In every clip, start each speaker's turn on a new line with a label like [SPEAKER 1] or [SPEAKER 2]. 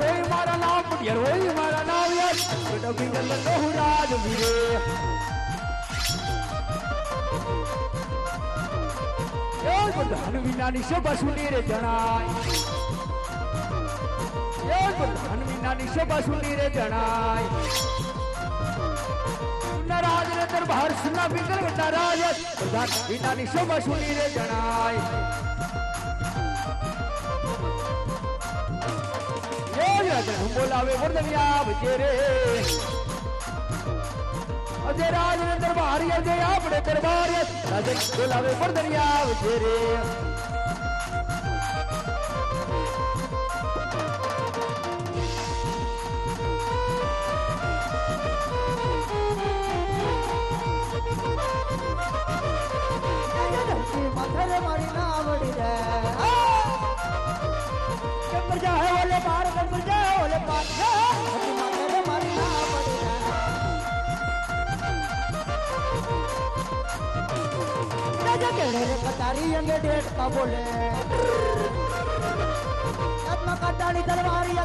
[SPEAKER 1] હોય મારા નામ હોય મારા નામ યાર રાજ વીરે ધન વિનાની સભા સુની રે જણાય ધન વિનાની સભા સુની રે જણાય રાજ ને દરબાર સુના બિંદર રાજ ધન વિનાની સભા સુની રે જણાય બોલાવે વર્દનિયા વજે રે અજય રાજ ને દરબાર અજય આપણે દરબાર રાજ બોલાવે વર્દનિયા વજે રે
[SPEAKER 2] માથે મારી ના આવડી જાય ઓલે બાર કબર જાય ઓલે પાછા માથે મારી ના આવડી જાય કેડે રે કટારી અંગે ડેટ કા બોલે આત્મા કાટાળી તલવાર કેડે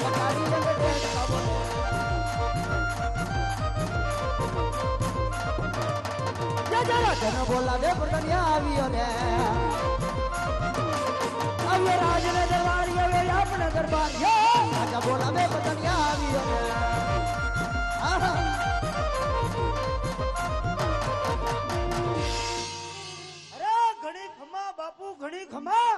[SPEAKER 2] કટારી અંગે ડેટ કા બોલે જરા જન બોલાવે બરદનિયા આવ્યો રે આવ્યો રાજ ને દરબાર આવે આપણે દરબાર રાજા બોલાવે બરદનિયા આવ્યો રે અરે ઘણી ખમા બાપુ ઘણી ખમા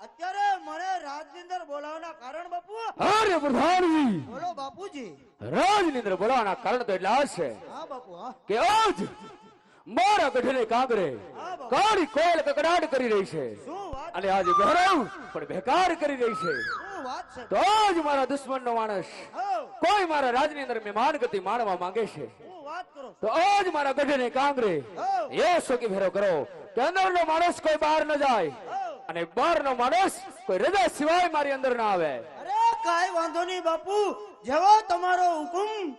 [SPEAKER 2] અત્યારે મને રાજની અંદર બોલાવવાના કારણ બાપુ
[SPEAKER 1] અરે પ્રધાનજી
[SPEAKER 2] બોલો બાપુજી
[SPEAKER 1] રાજની અંદર બોલાવવાના કારણ તો એટલા છે
[SPEAKER 2] હા બાપુ હા
[SPEAKER 1] કે આજ મારા ગઢને કાંગરે કાળી કોયલ કકડાટ કરી રહી છે
[SPEAKER 2] શું વાત
[SPEAKER 1] અને આજ બહેરાવ પણ બેકાર કરી રહી છે
[SPEAKER 2] શું વાત છે
[SPEAKER 1] તો જ મારા દુશ્મનનો માણસ કોઈ મારા રાજની અંદર મહેમાન ગતિ માણવા માંગે છે
[SPEAKER 2] શું વાત કરો
[SPEAKER 1] તો આજ મારા ગઢને કાંગરે એ સોકી ભેરો કરો કે અંદરનો માણસ કોઈ બહાર ન જાય અને બહારનો માણસ કોઈ રજા સિવાય મારી અંદર ના આવે
[SPEAKER 2] અરે કાઈ વાંધો નહીં બાપુ જેવો તમારો હુકમ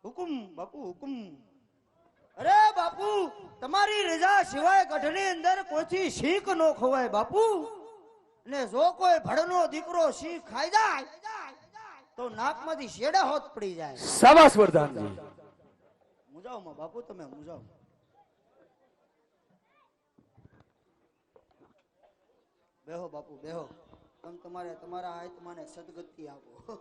[SPEAKER 2] હુકમ બાપુ હુકમ અરે બાપુ તમારી રજા સિવાય ગઢની અંદર કોઈથી શીખ નો ખવાય બાપુ ને જો કોઈ ભડનો દીકરો શીખ ખાઈ જાય તો નાકમાંથી શેડા હોત પડી જાય
[SPEAKER 1] શાબાશ પ્રધાનજી
[SPEAKER 2] મુજાવ માં બાપુ તમે મુજાવ બેહો બાપુ બેહો તમે તમારા આત્માને સદગતિ આપો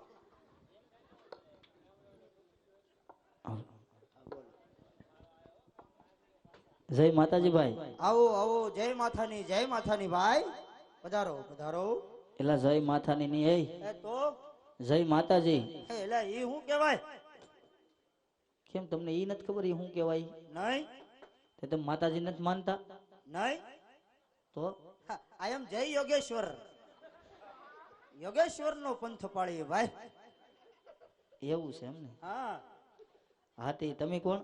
[SPEAKER 3] જય માતાજી ભાઈ
[SPEAKER 2] આવો આવો જય માથાની ભાઈ પધારો પધારો
[SPEAKER 3] એલા જય માથાની ની એ
[SPEAKER 2] તો
[SPEAKER 3] જય માતાજી
[SPEAKER 2] એલા ઈ હું કહેવાય
[SPEAKER 3] કેમ તમને ઈ નથી ખબર ઈ હું કહેવાય
[SPEAKER 2] નહીં
[SPEAKER 3] તે તમે માતાજી નથી માનતા
[SPEAKER 2] નહીં
[SPEAKER 3] તો
[SPEAKER 2] આઈ એમ જય યોગેશ્વર નો પંથ પાળીએ ભાઈ
[SPEAKER 3] એવું છે એમ ને
[SPEAKER 2] હા
[SPEAKER 3] હાથી તમે કોણ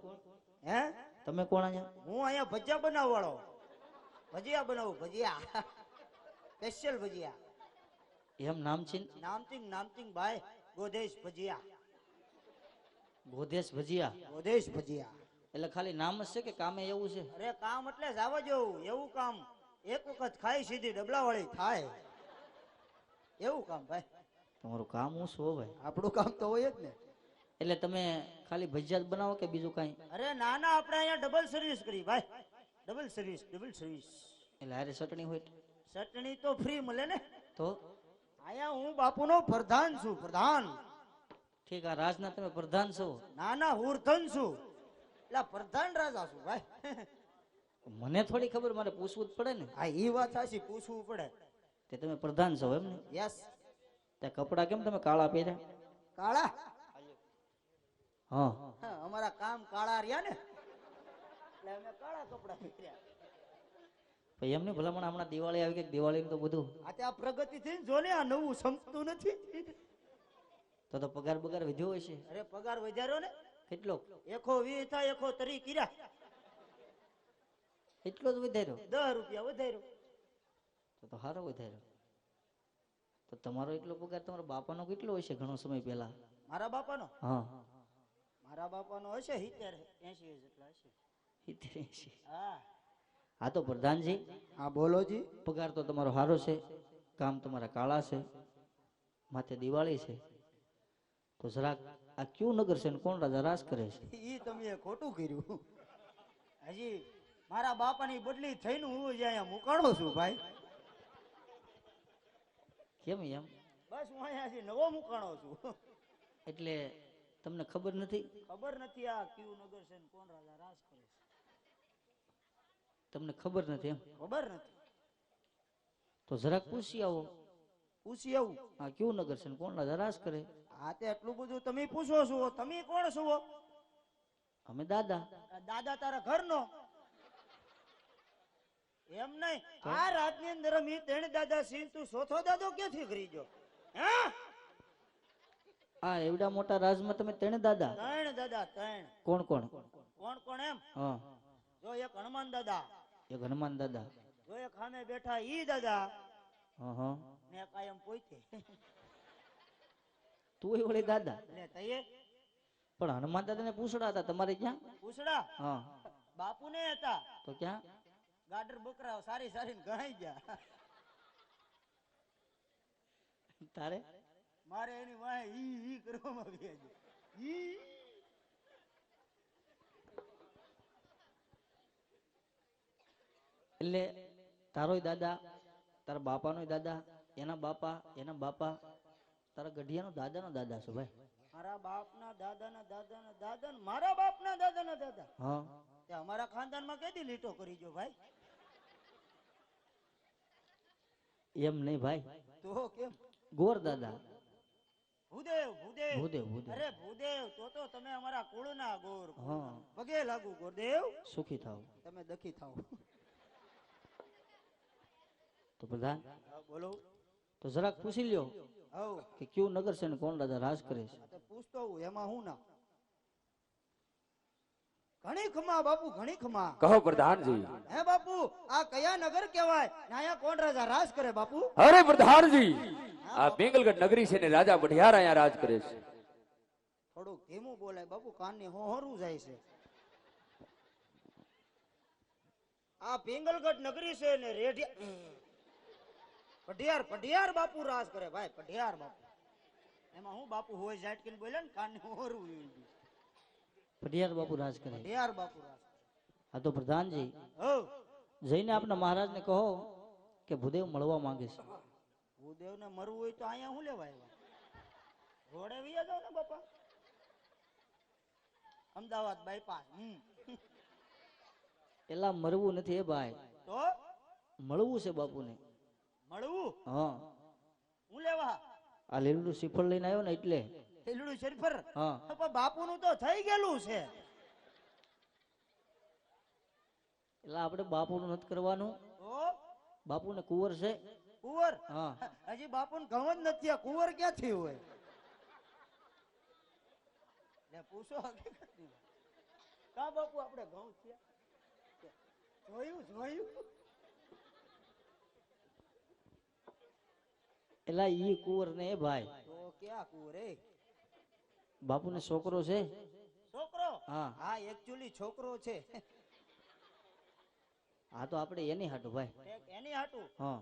[SPEAKER 2] હે
[SPEAKER 3] તમે કોણ અહીંયા
[SPEAKER 2] હું અહીંયા ભજીયા બનાવવાળો ભજીયા બનાવું ભજીયા સ્પેશિયલ ભજીયા
[SPEAKER 3] એમ
[SPEAKER 2] નામચીન ભાઈ ગોદેશ ભજીયા
[SPEAKER 3] ગોધેશ ભજીયા
[SPEAKER 2] ગોદેશ ભજીયા
[SPEAKER 3] એટલે ખાલી નામ જ છે કે કામે એવું છે
[SPEAKER 2] અરે કામ એટલે જ આવવા જેવું એવું કામ એક વખત ખાઈ સીધી ડબલા વાળી થાય એવું કામ ભાઈ
[SPEAKER 3] તમારું કામ હું શું ભાઈ
[SPEAKER 2] આપણું કામ તો હોય જ ને
[SPEAKER 3] એટલે તમે ખાલી ભજીયા જ બનાવો કે બીજું કઈ
[SPEAKER 2] અરે ના આપણે અહીંયા ડબલ સર્વિસ કરી ભાઈ ડબલ સર્વિસ
[SPEAKER 3] એટલે હારે ચટણી હોય
[SPEAKER 2] ચટણી તો ફ્રી મળે ને
[SPEAKER 3] તો
[SPEAKER 2] અહીંયા હું બાપુનો પ્રધાન છું પ્રધાન
[SPEAKER 3] ઠીક આ રાજના તમે પ્રધાન છો
[SPEAKER 2] ના હુરધન છું એટલે પ્રધાન રાજા છું ભાઈ
[SPEAKER 3] મને થોડી ખબર મારે પૂછવું જ પડે ને
[SPEAKER 2] હા ઈ વાત સાચી પૂછવું પડે
[SPEAKER 3] તે તમે પ્રધાન છો એમ ને
[SPEAKER 2] યસ
[SPEAKER 3] તે કપડા કેમ તમે કાળા પહેર્યા
[SPEAKER 2] કાળા
[SPEAKER 3] હા
[SPEAKER 2] અમારા કામ કાળા રહ્યા ને એટલે અમે કાળા કપડા પહેર્યા
[SPEAKER 3] ભાઈ એમને ભલામણ હમણાં દિવાળી આવી ગઈ દિવાળી તો બધું
[SPEAKER 2] આ પ્રગતિ થઈ જો ને આ નવું સમજતું નથી
[SPEAKER 3] તો પગાર બગાર વધ્યો હોય છે
[SPEAKER 2] અરે પગાર વધાર્યો ને
[SPEAKER 3] કેટલો
[SPEAKER 2] એકો 20 થાય એકો 30 કર્યા
[SPEAKER 3] એટલો જ વધાર્યો
[SPEAKER 2] 10 રૂપિયા વધાર્યો
[SPEAKER 3] તો સારો વધાર્યો તો તમારો એટલો પગાર તમારા બાપાનો કેટલો હશે ઘણો સમય પહેલા
[SPEAKER 2] મારા બાપાનો
[SPEAKER 3] હા
[SPEAKER 2] મારા બાપાનો હશે 70 80 જેટલા હશે
[SPEAKER 3] 70 80
[SPEAKER 2] હા
[SPEAKER 3] હા તો પ્રધાનજી,
[SPEAKER 2] હા બોલો જી.
[SPEAKER 3] પગાર તો તમારો સારો છે, કામ તમારા કાળા છે, માથે દિવાળી છે, તો જરાક આ કયું નગર છે ને કોણ રાજા રાજ કરે છે?
[SPEAKER 2] ઈ તમે ખોટું કર્યું. હજી મારા બાપાની બદલી થઈને હું જ અહીંયા મુકાણો છું ભાઈ.
[SPEAKER 3] કેમ એમ?
[SPEAKER 2] બસ હું અહીંયા હજી નવો મુકાણો છું.
[SPEAKER 3] એટલે તમને ખબર નથી?
[SPEAKER 2] ખબર નથી આ કયું નગર છે ને કોણ રાજા રાજ કરે છે.
[SPEAKER 3] તમને ખબર નથી એમ?
[SPEAKER 2] ખબર નથી.
[SPEAKER 3] તો જરાક પૂછી આવો,
[SPEAKER 2] પૂછી આવું.
[SPEAKER 3] આ કયું નગર છે ને કોણ રાજા રાજ કરે?
[SPEAKER 2] આ તે એટલું બધું તમે પૂછો છો, તમે કોણ છો?
[SPEAKER 3] અમે દાદા.
[SPEAKER 2] આ દાદા તારા ઘરનો? એમ નહીં, આ રાતની અંદર અમે ત્રણ દાદા છીએ, તું ચોથો દાદો ક્યાંથી કરી ગયો? હે?
[SPEAKER 3] આ એવડા મોટા રાજમાં તમે ત્રણ દાદા?
[SPEAKER 2] ત્રણ દાદા, ત્રણ.
[SPEAKER 3] કોણ કોણ?
[SPEAKER 2] કોણ કોણ એમ?
[SPEAKER 3] હા,
[SPEAKER 2] જો એક હનુમાન દાદા,
[SPEAKER 3] એક હનુમાન દાદા.
[SPEAKER 2] જો એક સામે બેઠા ઈ દાદા,
[SPEAKER 3] હા હા,
[SPEAKER 2] ને કાયમ પોઈતે.
[SPEAKER 3] તું વળી દાદા?
[SPEAKER 2] ને તઈએ
[SPEAKER 3] પણ હનુમાન દાદા ને પૂછડા હતા તમારે ક્યાં?
[SPEAKER 2] પૂછડા
[SPEAKER 3] હા,
[SPEAKER 2] બાપુ ને હતા.
[SPEAKER 3] તો ક્યાં?
[SPEAKER 2] ગાડર બકરા સારી સારી ગણાઈ ગયા.
[SPEAKER 3] તારે?
[SPEAKER 2] મારે એની વાહે ઈ કરવામાં ગયા છે. ઈ
[SPEAKER 3] એટલે તારોય દાદા, તારા બાપાનોય દાદા, એના બાપા, તારા ગઢિયાનો દાદાનો દાદા છો ભાઈ.
[SPEAKER 2] મારા બાપના દાદાના દાદાના દાદા ને મારા બાપના દાદાના દાદા.
[SPEAKER 3] હા,
[SPEAKER 2] તે અમારા ખાનદાનમાં કેદી લીટો કરી ગયો ભાઈ?
[SPEAKER 3] એમ નહીં ભાઈ,
[SPEAKER 2] તો કેમ?
[SPEAKER 3] ગોર દાદા.
[SPEAKER 2] ભૂદેવ ભૂદેવ
[SPEAKER 3] ભૂદેવ ભૂદેવ.
[SPEAKER 2] અરે ભૂદેવ, તો તમે અમારા કુળના ગોર.
[SPEAKER 3] હા,
[SPEAKER 2] પગે લાગુ ગોરદેવ,
[SPEAKER 3] સુખી થાવ.
[SPEAKER 2] તમે દખી થાવ.
[SPEAKER 3] તો પ્રધાન,
[SPEAKER 2] હા, બોલો.
[SPEAKER 3] તો જરાક પૂછી લ્યો
[SPEAKER 2] હવ
[SPEAKER 3] કે કયું નગર છે ને કોણ રાજા રાજ કરે છે?
[SPEAKER 2] આ તો પૂછતો હું, એમાં હું ના. ઘણી ખમા બાપુ, ઘણી ખમા.
[SPEAKER 1] કહો પ્રધાનજી.
[SPEAKER 2] હે બાપુ, આ કયા નગર કહેવાય ને અહીંયા કોણ રાજા રાજ કરે બાપુ?
[SPEAKER 1] અરે પ્રધાનજી, આ બેંગલગઢ નગરી છે ને રાજા બઢિયાર અહીંયા રાજ કરે છે.
[SPEAKER 2] થોડુંક ધીમું બોલાય બાપુ, કાનની હોહરું જાય છે. આ પિંગલગઢ નગરી છે ને પઢિયાર પઢિયાર બાપુ રાજ કરે ભાઈ, પઢિયાર બાપુ. એમાં હું બાપુ હોય ઝાટકીને બોલે ને કાનની હોહરું
[SPEAKER 3] પઢિયાર બાપુ રાજ કરે.
[SPEAKER 2] પઢિયાર બાપુ રાજ.
[SPEAKER 3] હા તો પ્રધાનજી,
[SPEAKER 2] હવ
[SPEAKER 3] જઈને આપના મહારાજને કહો કે ભૂદેવ મળવા માંગે છે.
[SPEAKER 2] ભૂદેવને મરવું હોય તો અહીંયા હું લેવા આવ્યા? ઘોડે વિયા જાવ ને બાપા, અમદાવાદ બાયપાસ.
[SPEAKER 3] એલા મરવું નથી એ ભાઈ,
[SPEAKER 2] તો
[SPEAKER 3] મળવું છે બાપુને.
[SPEAKER 2] મળવું
[SPEAKER 3] હા,
[SPEAKER 2] હું લેવા?
[SPEAKER 3] આ લીલું શ્રીફળ લઈને આવ્યો ને એટલે.
[SPEAKER 2] હેલડું શરીફર.
[SPEAKER 3] હા,
[SPEAKER 2] પણ બાપુનું તો થઈ ગયેલું છે.
[SPEAKER 3] એટલે આપણે બાપુનું નથી કરવાનું.
[SPEAKER 2] તો
[SPEAKER 3] બાપુને કુંવર છે.
[SPEAKER 2] કુંવર?
[SPEAKER 3] હા,
[SPEAKER 2] હજી બાપુને ઘઉં જ નથી થયા, કુંવર ક્યાંથી હોય? લે પૂછો હકીકતની. કા બાપુ આપણે ઘઉં થયા? જોયું જોયું.
[SPEAKER 3] એલા ઈ કુંવર ને એ ભાઈ,
[SPEAKER 2] તો ક્યાં કુંવર? એ
[SPEAKER 3] બાપુને છોકરો છે.
[SPEAKER 2] છોકરો?
[SPEAKER 3] હા,
[SPEAKER 2] હા, એકચ્યુઅલી છોકરો છે.
[SPEAKER 3] હા તો આપણે એની હાટું ભાઈ.
[SPEAKER 2] એની હાટું?
[SPEAKER 3] હા,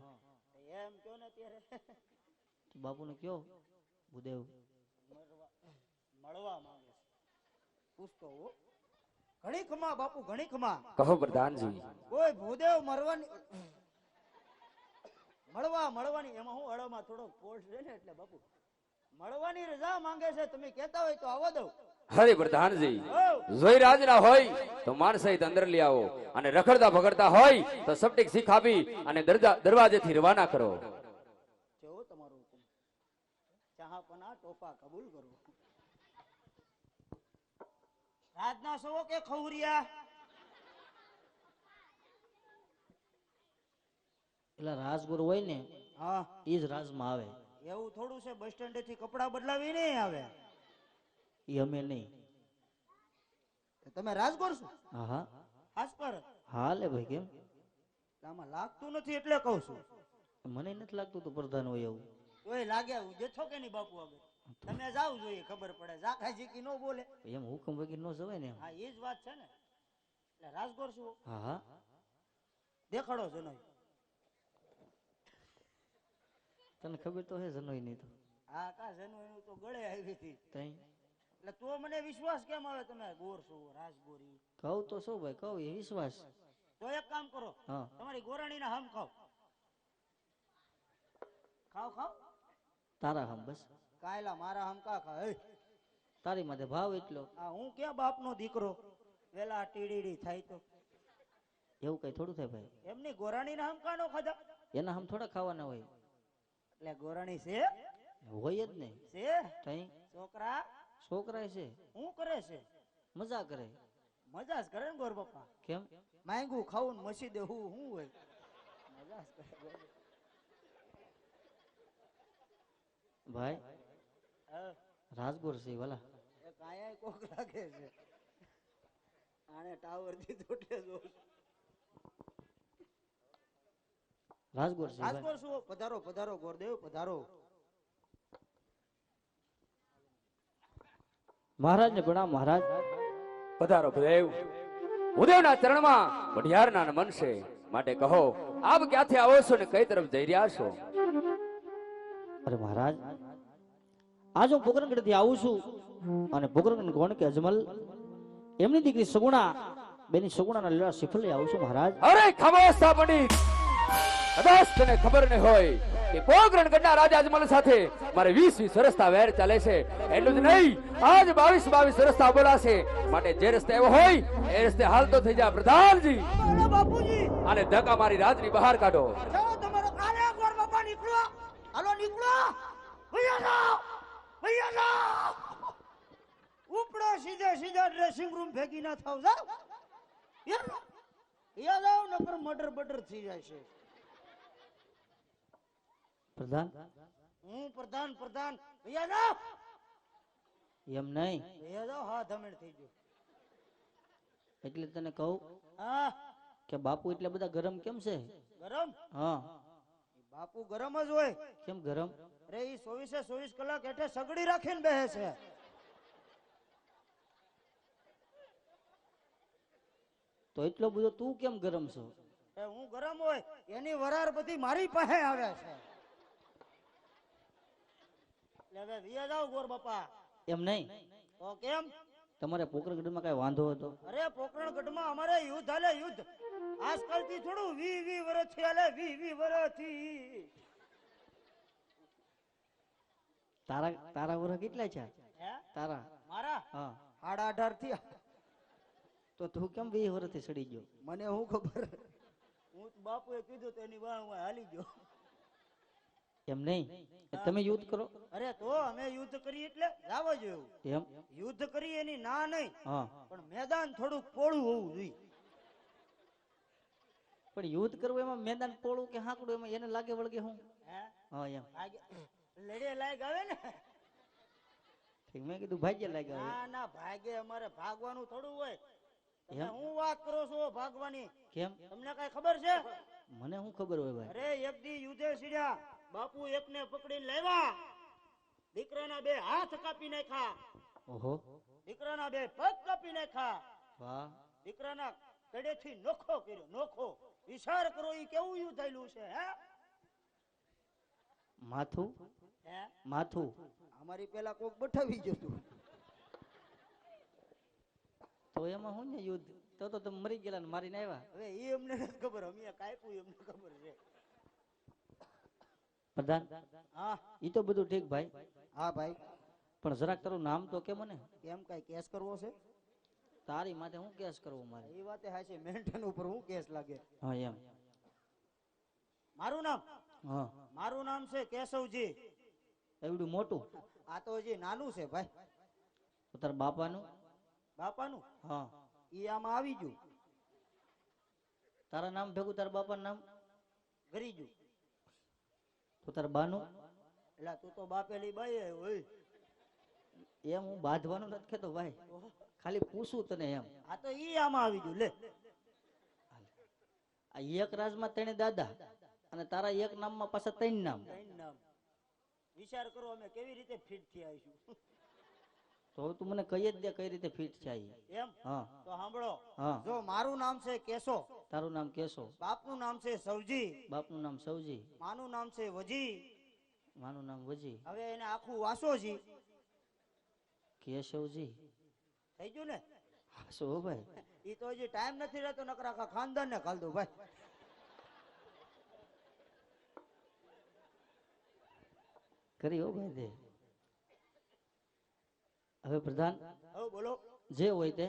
[SPEAKER 2] એમ કયો ને ત્યારે
[SPEAKER 3] બાપુને કયો ભૂદેવ
[SPEAKER 2] મળવા માંગે છે. પૂછતો હો. ઘણી ખમા બાપુ, ઘણી ખમા.
[SPEAKER 1] કહો પ્રધાનજી.
[SPEAKER 2] કોઈ ભૂદેવ મળવાની એમાં હું અડોમાં થોડો ફોર્સ છે ને એટલે બાપુ મળવાની રજા માંગે છે. તમે કહેતા હોય તો આવવા દઉં.
[SPEAKER 1] હરે પ્રધાનજી, જોઈ રાજના હોય તો માન સહિત અંદર લઈ આવો, અને રખડતા ભગડતા હોય તો સપટીક શીખ આપી અને દરવાજેથી રવાના કરો.
[SPEAKER 2] જો તમારું હુકમ. ચાહપના ટોપા કબૂલ કરો. રાજના સવો કે ખૌરિયા?
[SPEAKER 3] એટલે રાજગુરુ હોય ને
[SPEAKER 2] હા,
[SPEAKER 3] ઈ જ રાજમાં આવે.
[SPEAKER 2] એવું થોડું છે બસ સ્ટેન્ડ થી કપડા બદલાવી નહીં આવે.
[SPEAKER 3] ઈ અમે નહીં.
[SPEAKER 2] તમે રાજગોર છો?
[SPEAKER 3] હા હા,
[SPEAKER 2] આસપર?
[SPEAKER 3] હા લે ભાઈ, કેમ?
[SPEAKER 2] આમાં લાગતું નથી એટલે કહું છું.
[SPEAKER 3] મને નથી લાગતું તો પ્રધાન હોય એવું.
[SPEAKER 2] તોય લાગે જેઠો કે નહીં બાપુ આગળ. તમે જાવ જોઈએ ખબર પડે. ઝાખાજી કી નો બોલે.
[SPEAKER 3] એમ હુકમ વગર ન જવાય ને એમ.
[SPEAKER 2] હા, એ જ વાત છે ને. એટલે રાજગોર છું.
[SPEAKER 3] હા હા,
[SPEAKER 2] દેખાડો જનોઈ.
[SPEAKER 3] તને ખબર તો હે જનોઈ નહીં તો
[SPEAKER 2] હા કા જનોઈ તો ગળે આવી હતી.
[SPEAKER 3] તઈ
[SPEAKER 2] એટલે તો મને વિશ્વાસ કેમ આવે તમે ગોર છો રાજગોરી?
[SPEAKER 3] કહું તો શું ભાઈ, કહું એ વિશ્વાસ.
[SPEAKER 2] તો એક કામ કરો,
[SPEAKER 3] હા
[SPEAKER 2] તમારી ગોરાણીના હમ ખાઓ. ખાઓ ખાઓ.
[SPEAKER 3] તારા હમ બસ,
[SPEAKER 2] કાયલા મારા હમ કા ખા. એ
[SPEAKER 3] તારી માથે ભાવ એટલો.
[SPEAKER 2] આ હું ક્યાં બાપનો દીકરો વેલા ટીડીડી થાય તો
[SPEAKER 3] એવું કઈ થોડું થાય ભાઈ,
[SPEAKER 2] એમની ગોરાણીના હમ કા નો ખાધા?
[SPEAKER 3] એના હમ થોડા ખાવાના હોય.
[SPEAKER 2] એટલે ગોરાણી છે
[SPEAKER 3] હોય જ નહીં.
[SPEAKER 2] છે
[SPEAKER 3] તઈ
[SPEAKER 2] છોકરા
[SPEAKER 3] છોકરા છે,
[SPEAKER 2] શું કરે છે?
[SPEAKER 3] મજા કરે.
[SPEAKER 2] મજા જ કરે ને ગોર બાપા.
[SPEAKER 3] કેમ?
[SPEAKER 2] માંગું ખાવું ને મસી દેવું શું હોય? મજા જ કરે ગોર.
[SPEAKER 3] ભાઈ
[SPEAKER 2] હા,
[SPEAKER 3] રાજગોર છે વાલા.
[SPEAKER 2] એ કાંઈ કોક લાગે છે. આને ટાવર થી તૂટે જો.
[SPEAKER 3] રાજગોર છે ભાઈ.
[SPEAKER 2] રાજકોટ શું? પધારો પધારો ગોરદેવ પધારો.
[SPEAKER 3] મહારાજ ને પ્રણામ મહારાજ.
[SPEAKER 1] પધારો દેવ. ઉદેવના ચરણમાં વઢિયારના મન છે, માટે કહો આપ ક્યાંથી આવો છો ને કઈ તરફ જઈ રહ્યા છો?
[SPEAKER 3] અરે મહારાજ, આજ હું પોકરણગઢ થી આવું છું અને પોકરણગઢ કોણ કે અજમલ એમની દીકરી સગુણા બેની સગુણાના લીલા શ્રીફળ લઈ આવું છું મહારાજ.
[SPEAKER 1] અરે ખમોસ્તા પંડિત, કદાચ તને ખબર ન હોય કે પોકરણગઢના રાજા અજમલ સાથે મારે 20 વર્ષથી વેર ચાલે છે. એટલું જ નહીં, આજ 22 વર્ષથી બોલાશે. માટે જે રસ્તે આવ્યો હોય એ રસ્તે હાલતો થઈ જા પ્રધાનજી,
[SPEAKER 2] અરે બાપુજી,
[SPEAKER 1] અને ધક્કા મારી રાજની બહાર કાઢો.
[SPEAKER 2] જાઓ તમારો કાલે ગોર બાપા નીકળો. હાલો નીકળો. ભૈયા જાઓ, ભૈયા જાઓ. ઉપડો સીધે સીધા ડ્રેસિંગ રૂમ ભેગી ના થાવ. જાઓ યા જાઓ, નકર મટર બટર થઈ જાય છે.
[SPEAKER 3] પ્રધાન
[SPEAKER 2] હું પ્રધાન પ્રધાન. ભૈયા જાઓ,
[SPEAKER 3] એમ નહીં,
[SPEAKER 2] ભૈયા જાઓ. હા ધમેણ થઈ ગયો.
[SPEAKER 3] એટલે તને કહું
[SPEAKER 2] હા
[SPEAKER 3] કે બાપુ એટલે બધા ગરમ કેમ છે?
[SPEAKER 2] ગરમ?
[SPEAKER 3] હા
[SPEAKER 2] બાપુ ગરમ જ હોય.
[SPEAKER 3] કેમ ગરમ?
[SPEAKER 2] અરે ઈ 24 કલાક હેઠે સગડી રાખીને બેહે છે.
[SPEAKER 3] તો એટલો બધો તું કેમ ગરમ છો?
[SPEAKER 2] એ હું ગરમ હોય એની વરાર બધી મારી પાસે આવે છે. એટલે હવે વિયા જાઓ ગોર બાપા.
[SPEAKER 3] એમ નહીં,
[SPEAKER 2] તો કેમ?
[SPEAKER 3] તમારે પોકરણગઢમાં કઈ વાંધો હતો?
[SPEAKER 2] અરે પોકરણગઢમાં અમારે યુદ્ધ હાલે, યુદ્ધ. આજકાલ થી થોડું 20 વર્ષથી હાલે, 20 વર્ષથી.
[SPEAKER 3] તારા તારા વર્ષ કેટલા છે
[SPEAKER 2] હે
[SPEAKER 3] તારા?
[SPEAKER 2] મારા
[SPEAKER 3] હા
[SPEAKER 2] 18.5 થી.
[SPEAKER 3] તો તું કેમ 20 વર્ષથી સડી ગયો?
[SPEAKER 2] મને શું ખબર, હું તો બાપુએ કીધું તો એની વાહ હું હાલી ગયો.
[SPEAKER 3] એમ નહીં, તમે યુદ્ધ કરો.
[SPEAKER 2] અરે તો અમે યુદ્ધ કરીએ એટલે જાવ જોયું.
[SPEAKER 3] એમ?
[SPEAKER 2] યુદ્ધ કરીએ એની ના નહીં,
[SPEAKER 3] હા,
[SPEAKER 2] પણ મેદાન થોડુંક પોળું હોવું જોઈએ.
[SPEAKER 3] પણ યુદ્ધ કરવું એમાં મેદાન પોળું કે હાંકડું એમાં એને લાગે વળગે હું?
[SPEAKER 2] હે
[SPEAKER 3] હા એમ.
[SPEAKER 2] લડે લાયક આવે ને.
[SPEAKER 3] ઠીક, મેં કીધું ભાગ્ય લાગ્યા હવે.
[SPEAKER 2] ના ના ભાગે અમારે ભાગવાનું થોડું હોય. તમે
[SPEAKER 3] એમ?
[SPEAKER 2] હું વાત કરો છો ભાગવાની?
[SPEAKER 3] કેમ?
[SPEAKER 2] તમને કઈ ખબર છે?
[SPEAKER 3] મને શું ખબર હોય ભાઈ?
[SPEAKER 2] અરે એક દી યુદ્ધે સીડ્યા, બાપુ એકને પકડીને લાવ્યા, દીકરાના 2 હાથ કાપી નાખ્યા,
[SPEAKER 3] ઓહો,
[SPEAKER 2] દીકરાના 2 પગ કાપી નાખ્યા,
[SPEAKER 3] વાહ.
[SPEAKER 2] દીકરાના કડેથી નોખો કર્યો, નોખો. વિચાર કરો ઈ કેવું યુદ્ધ થયેલું છે. હે
[SPEAKER 3] માથું
[SPEAKER 2] હે
[SPEAKER 3] માથું
[SPEAKER 2] અમારી પેલા કોક બઠાવી જતું.
[SPEAKER 3] તો એમાં હું ને યુદ્ધ તો તમે મરી ગયેલા ને મારીને આવ્યા.
[SPEAKER 2] હવે એ અમને નથી ખબર, અમે કાપ્યું એમને ખબર છે.
[SPEAKER 3] પ્રધાન,
[SPEAKER 2] હા
[SPEAKER 3] ઈ તો બધું ઠીક ભાઈ,
[SPEAKER 2] હા ભાઈ.
[SPEAKER 3] પણ જરાક તારું નામ તો કે મને.
[SPEAKER 2] કેમ કઈ કેસ કરવો છે?
[SPEAKER 3] તારી માથે હું કેસ કરવો મારે?
[SPEAKER 2] એ વાતે હા છે, મેન્ટેન ઉપર હું કેસ લાગે.
[SPEAKER 3] હા એમ.
[SPEAKER 2] મારું નામ?
[SPEAKER 3] હા,
[SPEAKER 2] મારું નામ છે કેશવજી.
[SPEAKER 3] એવડું મોટું?
[SPEAKER 2] આ તો હજી નાનું છે ભાઈ.
[SPEAKER 3] તો તારા બાપાનું?
[SPEAKER 2] બાપાનું
[SPEAKER 3] હા.
[SPEAKER 2] ઈ આમાં આવી ગયું.
[SPEAKER 3] તારા નામ ભેગું તારા બાપાનું નામ
[SPEAKER 2] ગરી ગયું.
[SPEAKER 3] તો તારા બાનું?
[SPEAKER 2] એટલે તું તો બાપેલી બાઈ હોય.
[SPEAKER 3] એમ હું બાંધવાનું નથી કેતો ભાઈ, ખાલી પૂછું તને એમ.
[SPEAKER 2] આ તો ઈ આમાં આવી ગયું. લે
[SPEAKER 3] આ એક રાજમાં 3 દાદા અને તારા એક નામમાં પાછા 3 નામ.
[SPEAKER 2] ત્રણ નામ. વિચાર કરો અમે કેવી રીતે ફિટ થયા આવીશું.
[SPEAKER 3] તો હવે તું મને કહી જ દે કઈ રીતે ફિટ છે ઈ.
[SPEAKER 2] એમ
[SPEAKER 3] હા
[SPEAKER 2] તો સાંભળો
[SPEAKER 3] હા
[SPEAKER 2] જો મારું નામ છે કેશો,
[SPEAKER 3] તારું નામ કેશો,
[SPEAKER 2] બાપનું નામ છે સવજી,
[SPEAKER 3] બાપનું નામ સવજી,
[SPEAKER 2] માનું નામ છે વજી,
[SPEAKER 3] માનું નામ વજી,
[SPEAKER 2] હવે એને આખું વાસોજી
[SPEAKER 3] કેશવજી.
[SPEAKER 2] થઈ ગયું ને?
[SPEAKER 3] શું હો ભાઈ?
[SPEAKER 2] ઈ તો હજી ટાઈમ નથી રહેતો, નકર આખા ખાનદાન ને ખાલ દઉં ભાઈ.
[SPEAKER 3] કરી હો ભાઈ તે. હવે પ્રધાન
[SPEAKER 2] હવે બોલો.
[SPEAKER 3] જે હોય તે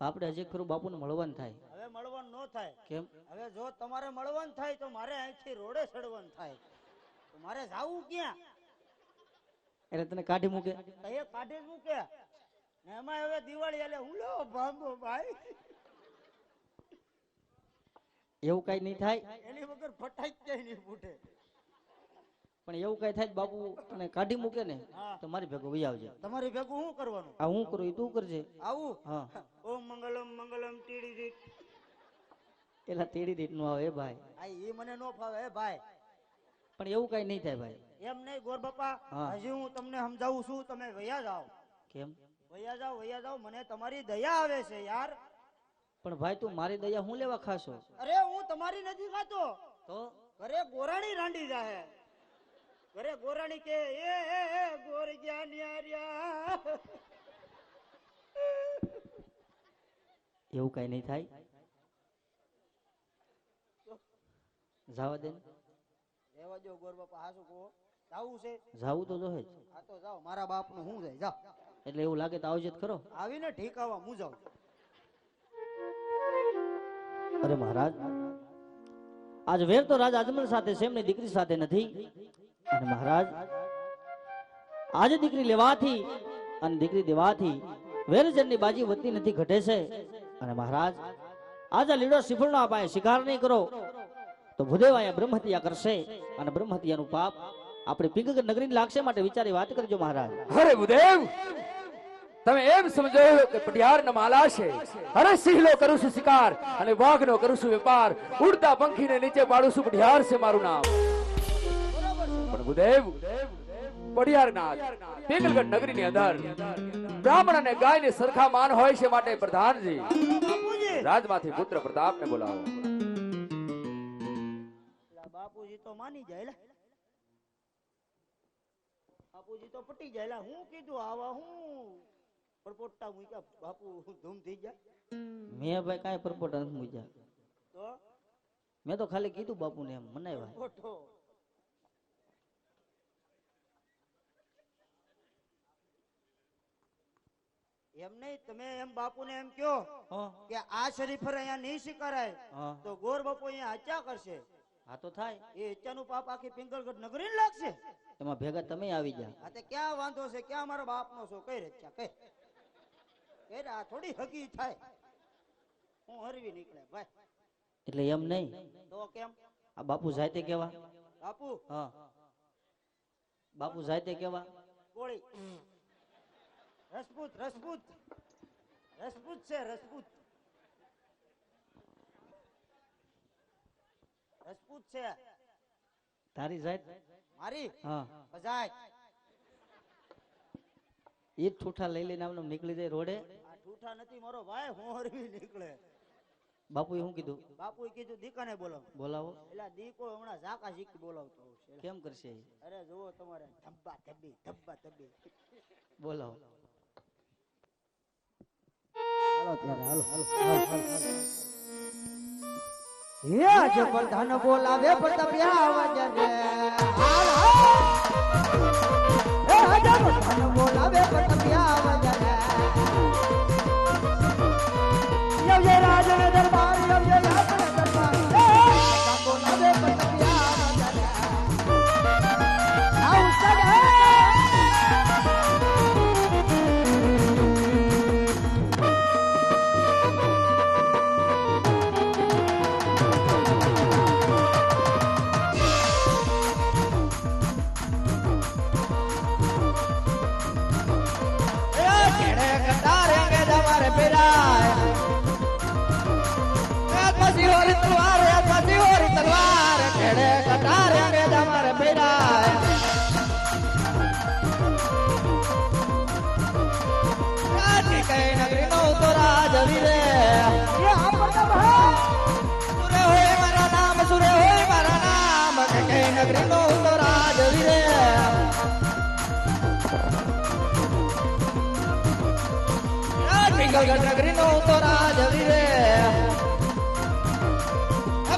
[SPEAKER 3] આપણે હજી ખરું બાપુને મળવાનું થાય.
[SPEAKER 2] હવે મળવાનું ન થાય.
[SPEAKER 3] કેમ?
[SPEAKER 2] હવે જો તમારે મળવાનું થાય તો મારે અહીંથી રોડે ચડવાનું થાય. તો મારે જાવું ક્યાં?
[SPEAKER 3] એટલે તને કાઢી મૂકે?
[SPEAKER 2] કઈ કાઢી જ મૂકે ને એમાં હવે દિવાળી એટલે હું લો ભાંગો ભાઈ,
[SPEAKER 3] એવું કઈ નહીં થાય.
[SPEAKER 2] એની વગર ફટાઈ ક્યાંય નહીં ફૂટે.
[SPEAKER 3] પણ એવું કઈ થાય તો બાપુ તને કાઢી મૂકે ને
[SPEAKER 2] હા.
[SPEAKER 3] તો મારી ભેગો વહી આવજે.
[SPEAKER 2] તમારી ભેગું શું કરવાનું?
[SPEAKER 3] આ હું કરું એ તું કરજે.
[SPEAKER 2] આવું
[SPEAKER 3] હા
[SPEAKER 2] ઓમ મંગલમ મંગલમ ટીડી ટીડ.
[SPEAKER 3] એલા તેડી દીટ નું આવે ભાઈ.
[SPEAKER 2] આ ઈ મને નો ફાવે હે ભાઈ.
[SPEAKER 3] પણ એવું કઈ નહીં થાય ભાઈ.
[SPEAKER 2] એમ નહીં ગોર બાપા,
[SPEAKER 3] હા.
[SPEAKER 2] હજી હું તમને સમજાવું છું, તમે વયા જાઓ.
[SPEAKER 3] કેમ?
[SPEAKER 2] વયા જાઓ, મને તમારી દયા આવે છે યાર.
[SPEAKER 3] પણ ભાઈ તું મારી દયા હું લેવા ખાશો?
[SPEAKER 2] અરે હું તમારી નથી ખાતો.
[SPEAKER 3] તો
[SPEAKER 2] ઘરે ગોરાણી રાંડી જાહે. ઘરે ગોરાણી કે એ ગોર ગયા ન્યાર્યા.
[SPEAKER 3] એવું કઈ નહીં થાય. જાવા દે ને.
[SPEAKER 2] રહેવા દો ગોર બાપા, હાસુ કહો. જાવું છે?
[SPEAKER 3] જાવું તો જોહે જ.
[SPEAKER 2] હા તો જાઓ, મારા બાપનું હું જાય જાઓ.
[SPEAKER 3] એટલે એવું લાગે તો આવજે જ ખરો.
[SPEAKER 2] આવીને ઠીકાવા હું જાઉં.
[SPEAKER 3] અરે મહારાજ, આજ વેર તો રાજા અજમલ સાથે છે, એમની દીકરી સાથે નથી. અને મહારાજ આજે દીકરી લેવાથી અને દીકરી દેવાથી વેરજનની બાજી વધતી નથી, ઘટે છે. અને મહારાજ આજે લીડો સિફળ ના અપાય, શિકાર નહીં કરો તો ભૂદેવ અહીંયા બ્રહ્મહત્યા કરશે અને બ્રહ્મહત્યાનું પાપ આપણે પિંગળ નગરી લાગશે. માટે વિચારી વાત કરજો મહારાજ.
[SPEAKER 1] અરે ભૂદેવ, તમે એમ સમજો કે પટિયાર ન માલા છે. અરે સિંહલો કરું છું શિકાર અને વાઘનો કરું છું વેપાર. ઉડતા પંખીને નીચે પાડું છું, પટિયાર છે મારું નામ. પણ ભૂદેવ, પટિયારનાથ પિંગલગઢ નગરીની અંદર બ્રાહ્મણ અને ગાયને સરખા માન હોય છે. માટે પ્રધાનજી
[SPEAKER 2] બાપુજી,
[SPEAKER 1] રાજમાંથી પુત્ર પ્રતાપને બોલાવો.
[SPEAKER 2] બાપુજી તો માની જાય લે. બાપુજી તો પટી જાય લે. હું કીધું આવા હું પરપોટા મૂક્યા બાપુ ધૂમ થઈ ગયા.
[SPEAKER 3] મેં ભાઈ કાંઈ પરપોટ નથી મૂક્યા.
[SPEAKER 2] તો
[SPEAKER 3] મેં તો ખાલી કીધું બાપુને એમ મનાવ્યા.
[SPEAKER 2] ખોટો. એમ નહીં, તમે એમ બાપુને એમ કયો
[SPEAKER 3] હા
[SPEAKER 2] કે આ શરીફર અહીંયા નહીં સ્વીકારાય
[SPEAKER 3] હા
[SPEAKER 2] તો ગોર બાપુ અહીંયા હત્યા કરશે.
[SPEAKER 3] હા તો થાય.
[SPEAKER 2] એ હત્યાનું પાપ આખી પિંગલગઢ નગરી લાગશે.
[SPEAKER 3] એમાં ભેગા તમે આવી જા.
[SPEAKER 2] આ તે ક્યાં વાંધો છે? ક્યાં મારા બાપનો છો? કઈ રચ્યા કઈ આ થોડી હગી થાય. હું હરવી નીકળે ભાઈ.
[SPEAKER 3] એટલે એમ નહીં,
[SPEAKER 2] તો કેમ?
[SPEAKER 3] આ બાપુ જાય તે કેવા?
[SPEAKER 2] બાપુ
[SPEAKER 3] હા બાપુ જાય તે કેવા?
[SPEAKER 2] ગોળી રસપૂત રસપૂત રસપૂત છે. રસપૂત રસપૂત છે
[SPEAKER 3] તારી જાય?
[SPEAKER 2] મારી
[SPEAKER 3] હા
[SPEAKER 2] બજાય.
[SPEAKER 3] એ જ ઠૂઠા લઈ લઈને આમને નીકળી જાય રોડે.
[SPEAKER 2] આ ઠૂઠા નથી મારો ભાઈ, હું હરવી નીકળે.
[SPEAKER 3] બાપુએ શું કીધું?
[SPEAKER 2] બાપુએ કીધું દીકાને બોલાવો.
[SPEAKER 3] બોલાવો.
[SPEAKER 2] એટલે દીકો હમણાં ઝાકા ઝીકી બોલાવતો હશે.
[SPEAKER 3] કેમ કરશે એ?
[SPEAKER 2] અરે જુઓ તમારે ધબ્બા ધબ્બી ધબ્બા ધબ્બી.
[SPEAKER 3] બોલાવો.
[SPEAKER 2] હાલો ત્યારે હાલો હાલો હે આજે પ્રધાન બોલાવે પ્રતાપ્યા અવાજ રે. હાલ હે આજે પ્રધાન બોલાવે પ્રતાપ્યા અવાજ રે. યવજે રાજને દરબાર યવજે આપણે દરબાર પ્રધાન બોલાવે પ્રતાપ્યા અવાજ રે. આવ સગ
[SPEAKER 3] નગરીનો હું તો રાજવી રે પિંગલગઢ નગરીનો હું તો રાજવી રે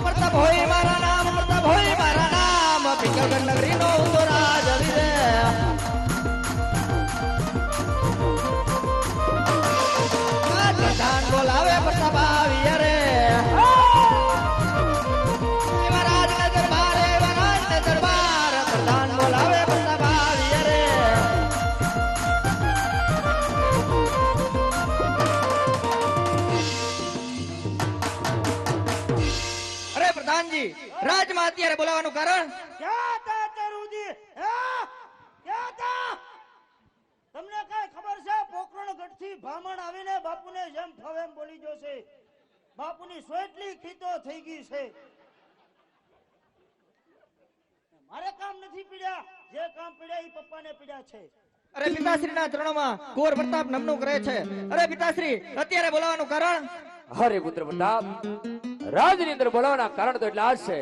[SPEAKER 3] પ્રતાપ હોય મારા નામ પ્રતાપ હોય મારા નામ પિંગલગઢ નગરીનો હું તો રાજવી રે પ્રધાન બોલાવે પ્રતાપ આવી રે પ્રધાન બોલાવે પ્રતાપ આવી રે અરે પ્રધાનજી રાજમાં અત્યારે બોલાવાનું કારણ
[SPEAKER 2] ક્યાં હતા ચરુજી હા ક્યાં હતા તમને કઈ ખબર છે પોકરણગઢ થી ભામણ આવીને બાપુને જેમ ફાવે એમ બોલી જશે બાપુની સોટલી ખીતો થઈ ગઈ છે મારે કામ નથી પીડ્યા જે કામ પીડ્યા એ પપ્પાને પીડ્યા છે
[SPEAKER 3] અરે પિતાશ્રીના ચરણોમાં કુંવર પ્રતાપ નમનું કરે છે અરે પિતાશ્રી અત્યારે બોલાવાનું કારણ
[SPEAKER 1] હરે પુત્ર પ્રતાપ રાજની અંદર બોલાવાના કારણ તો એટલા જ છે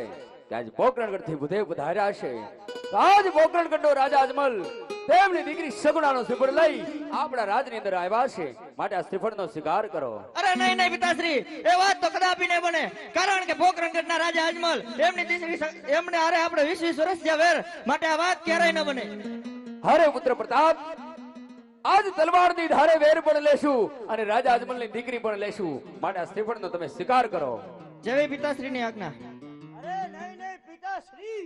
[SPEAKER 1] કે આજ પોકરણગઢ થી બુધે પધાર્યા છે તો આજ પોકરણગઢ નો રાજા અજમલ તેમની દીકરી સગુણાનો શ્રીફળ લઈ આપણા રાજની અંદર આવ્યા છે માટે આ શ્રીફળનો સ્વીકાર કરો
[SPEAKER 3] અરે નહીં નહીં પિતાશ્રી એ વાત તો કદાપી નહીં બને કારણ કે પોકરણગઢના રાજા અજમલ એમની દીકરી એમને હારે આપણે 20 વર્ષ જ્યાં વેર માટે આ વાત ક્યારેય ન બને
[SPEAKER 1] હરે પુત્ર પ્રતાપ આજ તલવારની ધારે વેર પણ લેશું અને રાજા અજમલની દીકરી પણ લેશું માટે આ શ્રીફળનો તમે સ્વીકાર કરો
[SPEAKER 3] જેવી પિતાશ્રીની આજ્ઞા
[SPEAKER 2] અરે નહીં નહીં પિતાશ્રી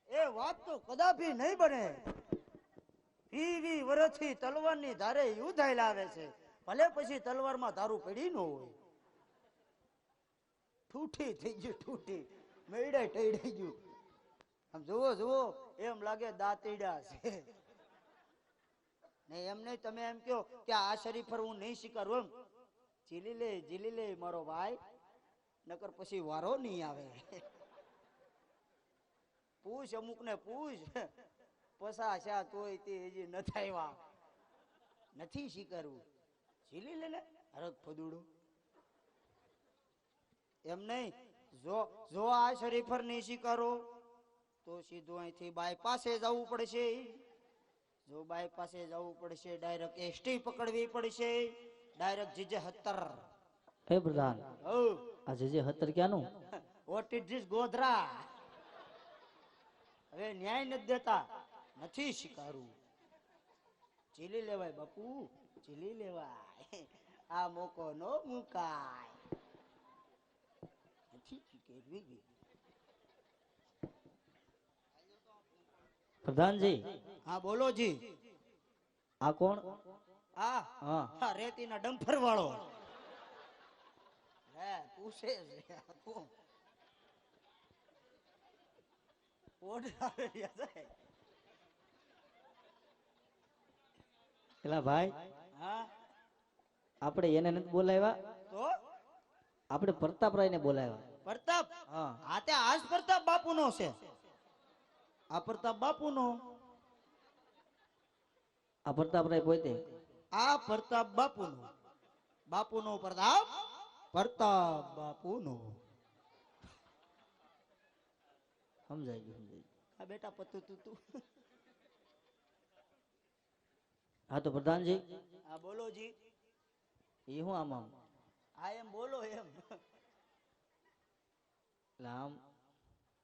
[SPEAKER 2] એ વાત તો કદાપી નહીં બને 20 વર્ષથી તલવારની ધારે યુદ્ધ હાલ્યા આવે છે ભલે પછી તલવારમાં ધારું પડી ન હોય ઠૂઠી થઈ ગયું ઠૂઠી મેડાય ટઈડાઈ ગયું આમ જુઓ જુઓ એમ લાગે દાંતીડા છે ને એમ નહીં તમે એમ કહો કે આ શરીફ પર હું નહીં સ્વીકારું એમ જીલી લે મારો ભાઈ નકર પછી વારો નહીં આવે પૂછ અમુક ને પૂછ પસાશા તોય તે હજી ન થાયવા નથી સ્વીકારવું ઝીલી લે ને હરક ફદુડું એમ નહીં જો આ શરીફર નહીં સ્વીકારો તો સીધું અહીંથી બાયપાસે જવું પડશે જો બાયપાસે જવું પડશે ડાયરેક્ટ એસટી પકડવી પડશે ડાયરેક્ટ જીજે 17
[SPEAKER 3] હે પ્રધાન આ જે 17 ક્યાંનું
[SPEAKER 2] વોટ ઇટ ધીસ ગોધરા હવે ન્યાય નથી દેતા નથી સ્વીકારવું ચીલી લેવાય બાપુ ચીલી લેવાય આ મોકો નો મુકાય નથી સ્વીકારવી
[SPEAKER 3] પ્રધાનજી
[SPEAKER 2] હા બોલો જી
[SPEAKER 3] આ કોણ
[SPEAKER 2] હા
[SPEAKER 3] હા
[SPEAKER 2] હા રેતીના ડમ્ફર વાળો હે પૂછે છે કોણ
[SPEAKER 3] પેલા ભાઈ
[SPEAKER 2] હા
[SPEAKER 3] આપણે એને નથી બોલાવ્યા
[SPEAKER 2] તો
[SPEAKER 3] આપણે પ્રતાપરાય ને બોલાવ્યા
[SPEAKER 2] પ્રતાપ
[SPEAKER 3] હા
[SPEAKER 2] આ તે આજ પ્રતાપ બાપુનો છે આ પ્રતાપ બાપુનો
[SPEAKER 3] આ પ્રતાપરાય પોતે
[SPEAKER 2] આ પ્રતાપ બાપુનો બાપુનો પ્રતાપ પ્રતાપ બાપુનો
[SPEAKER 3] સમજાઈ ગયું
[SPEAKER 2] આ બેટા પતું તું તું
[SPEAKER 3] હા તો પ્રધાનજી
[SPEAKER 2] હા બોલો જી
[SPEAKER 3] એ હું આમ
[SPEAKER 2] આ એમ બોલો એમ
[SPEAKER 3] એટલે આમ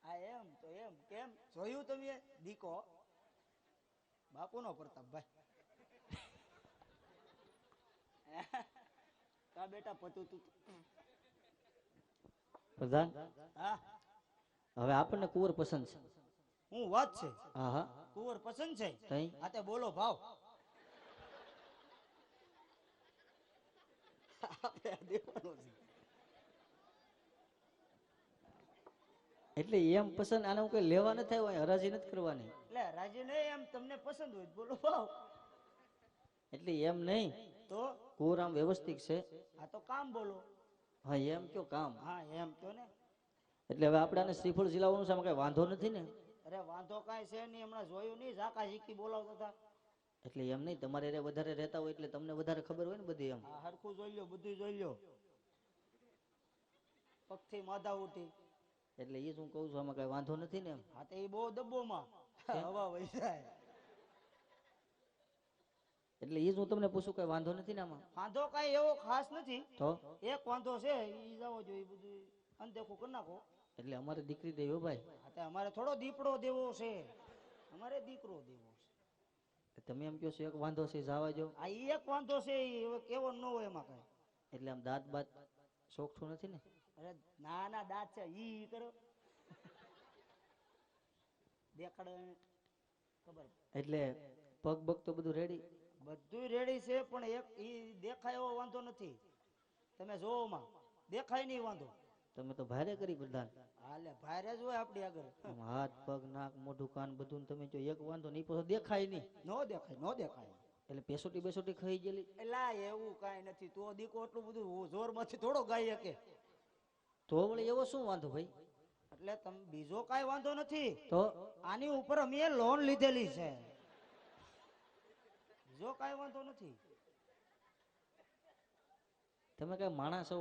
[SPEAKER 2] આ એમ તો એમ કેમ જોયું તમે દીકો બાપુનો પ્રતાપભાઈ કા બેટા પતું તું
[SPEAKER 3] પ્રધાન
[SPEAKER 2] હા
[SPEAKER 3] હવે આપણને કુંવર પસંદ છે
[SPEAKER 2] હું વાત છે
[SPEAKER 3] હા હા
[SPEAKER 2] કુંવર પસંદ છે
[SPEAKER 3] તઈ
[SPEAKER 2] આ તે બોલો ભાવ આપણે આ દેવાનો છે
[SPEAKER 3] એટલે એમ પસંદ આને હું કઈ લેવા ન થાય હોય હરાજી નથી કરવાની
[SPEAKER 2] એટલે રાજી નહીં એમ તમને પસંદ હોય તો બોલો ભાવ
[SPEAKER 3] એટલે એમ નહીં
[SPEAKER 2] તો
[SPEAKER 3] કુંવર આમ વ્યવસ્થિત છે
[SPEAKER 2] આ તો કામ બોલો
[SPEAKER 3] હા એમ કયો કામ
[SPEAKER 2] હા એમ તો ને
[SPEAKER 3] એટલે હવે આપણે આને શ્રીફળ ઝીલાવવાનું છે આમાં કઈ વાંધો નથી ને
[SPEAKER 2] અરે વાંધો કાંઈ છે નહીં હમણાં જોયું નહીં ઝાકા ઝીકી બોલાવતા હતા
[SPEAKER 3] એટલે એમ નહીં તમારે રે વધારે રહેતા હોય એટલે તમને વધારે ખબર હોય ને બધી એમ
[SPEAKER 2] આ હરખું જોઈ લ્યો બધું જોઈ લ્યો પગથી માધા ઉઠી
[SPEAKER 3] એટલે એ જ હું કહું છું આમાં કઈ વાંધો નથી ને એમ.
[SPEAKER 2] હા તો એ બહુ ડબ્બોમાં હવા વહી જાય.
[SPEAKER 3] એટલે એ જ હું તમને પૂછું કઈ વાંધો નથી ને આમાં.
[SPEAKER 2] વાંધો કાંઈ એવો ખાસ નથી.
[SPEAKER 3] તો
[SPEAKER 2] એક વાંધો છે ઈ જાવો જોઈએ બધું અનદેખું કરી નાખો.
[SPEAKER 3] એટલે અમારે દીકરી દેવો ભાઈ.
[SPEAKER 2] હા તો અમારે થોડો દીપડો દેવો છે, અમારે દીકરો દેવો છે.
[SPEAKER 3] તમે એમ કહો છો એક વાંધો છે જવા જો.
[SPEAKER 2] આ ઈ એક વાંધો છે ઈ હવે કેવો ન હોય એમાં કઈ.
[SPEAKER 3] એટલે આમ દાંત બાત ચોખ્ઠું નથી ને.
[SPEAKER 2] અરે ના ના દાંત છે ઈ કરો દેખાડો એને ખબર.
[SPEAKER 3] એટલે પગ બગ તો બધું રેડી.
[SPEAKER 2] બધું રેડી છે પણ એક ઈ દેખાય એવો વાંધો નથી. તમે જોવો માં દેખાય નહીં વાંધો.
[SPEAKER 3] તમે તો ભારે કરી પ્રધાન.
[SPEAKER 2] હાલે ભારે જ હોય આપડી આગળ.
[SPEAKER 3] આમ હાથ પગ નાક મોઢું કાન બધું તમે જો એક વાંધો નહીં પછી દેખાય નહીં.
[SPEAKER 2] નો દેખાય નો દેખાય.
[SPEAKER 3] એટલે પેસોટી બેસોટી ખાઈ ગયેલી.
[SPEAKER 2] એલા એવું કાંઈ નથી. તો દીકો એટલું બધું જોર માંથી થોડો ગાઈ શકે.
[SPEAKER 3] તો વળી એવો શું વાંધો ભાઈ?
[SPEAKER 2] એટલે તમે બીજો કાંઈ વાંધો નથી.
[SPEAKER 3] તો
[SPEAKER 2] આની ઉપર અમે લોન લીધેલી છે. બીજો કાંઈ વાંધો નથી.
[SPEAKER 3] તમે કઈ માણસ છો?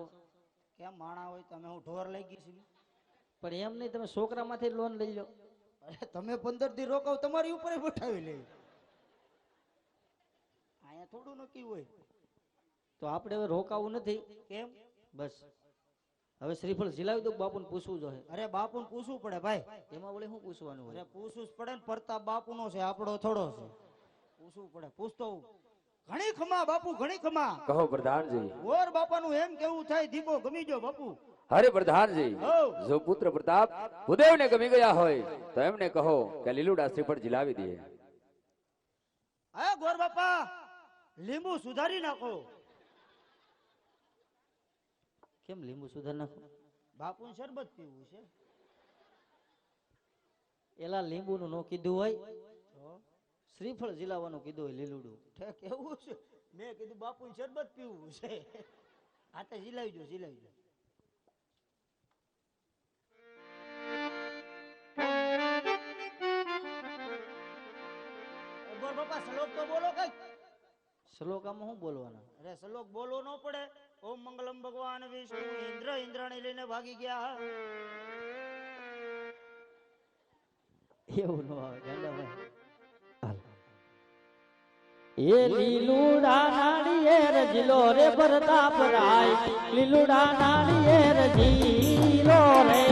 [SPEAKER 2] કેમ માણા હોય તમે? હું ઢોર લઈ ગઈ છું.
[SPEAKER 3] પણ એમ નહીં તમે છોકરા માંથી લોન લઈ લો.
[SPEAKER 2] અરે તમે 15 દી રોકાવ તમારી ઉપર બઠાવી લે. અહીંયા થોડું નક્કી હોય.
[SPEAKER 3] તો આપણે હવે રોકાવું નથી.
[SPEAKER 2] કેમ?
[SPEAKER 3] બસ હવે શ્રીફળ ઝીલાવી દો. બાપુને પૂછવું જોઈએ.
[SPEAKER 2] અરે બાપુને પૂછવું પડે ભાઈ.
[SPEAKER 3] એમાં વળી શું પૂછવાનું હોય?
[SPEAKER 2] અરે પૂછવું જ પડે ને. પ્રતાપ બાપુનો છે આપણો થોડો છે. પૂછવું પડે. પૂછતો હું. ઘણી ખમા બાપુ ઘણી ખમા.
[SPEAKER 1] કહો પ્રધાનજી.
[SPEAKER 2] ઓર બાપાનું એમ કેવું થાય દીપો ગમી ગયો બાપુ.
[SPEAKER 1] અરે પ્રધાનજી,
[SPEAKER 2] હઉ.
[SPEAKER 1] જો પુત્ર પ્રતાપ ભૂદેવને ગમી ગયા હોય તો એમને કહો કે લીલુડા શ્રીફળ ઝીલાવી દે.
[SPEAKER 2] હા ગોર બાપા લીંબુ સુધારી નાખો.
[SPEAKER 3] કેમ લીંબુ સુધાર નાખો?
[SPEAKER 2] બાપુને શરબત પીવું છે.
[SPEAKER 3] એલા લીંબુ નું નો કીધું હોય,
[SPEAKER 2] તો
[SPEAKER 3] શ્રીફળ ઝીલાવાનું કીધું હોય લીલુડું.
[SPEAKER 2] ઠેક એવું છે. મેં કીધું બાપુને શરબત પીવું છે. આ તો ઝીલાવી દો ઝીલાવી દો. ગોર બાપા શ્લોક તો બોલો કઈ.
[SPEAKER 3] શ્લોકામાં શું બોલવાના?
[SPEAKER 2] અરે શ્લોક બોલવો ન પડે. ઓમ મંગલમ ભગવાન વિષ્ણુ ઇન્દ્ર ઇન્દ્રાણી લઈને ભાગી ગયા.
[SPEAKER 3] એવું નો આવે ગાંડાભાઈ. હાલ. એ લીલુડા નાળિયેર ઝીલો રે પ્રતાપ રાય, લીલુડા નાળિયેર ઝીલો રે.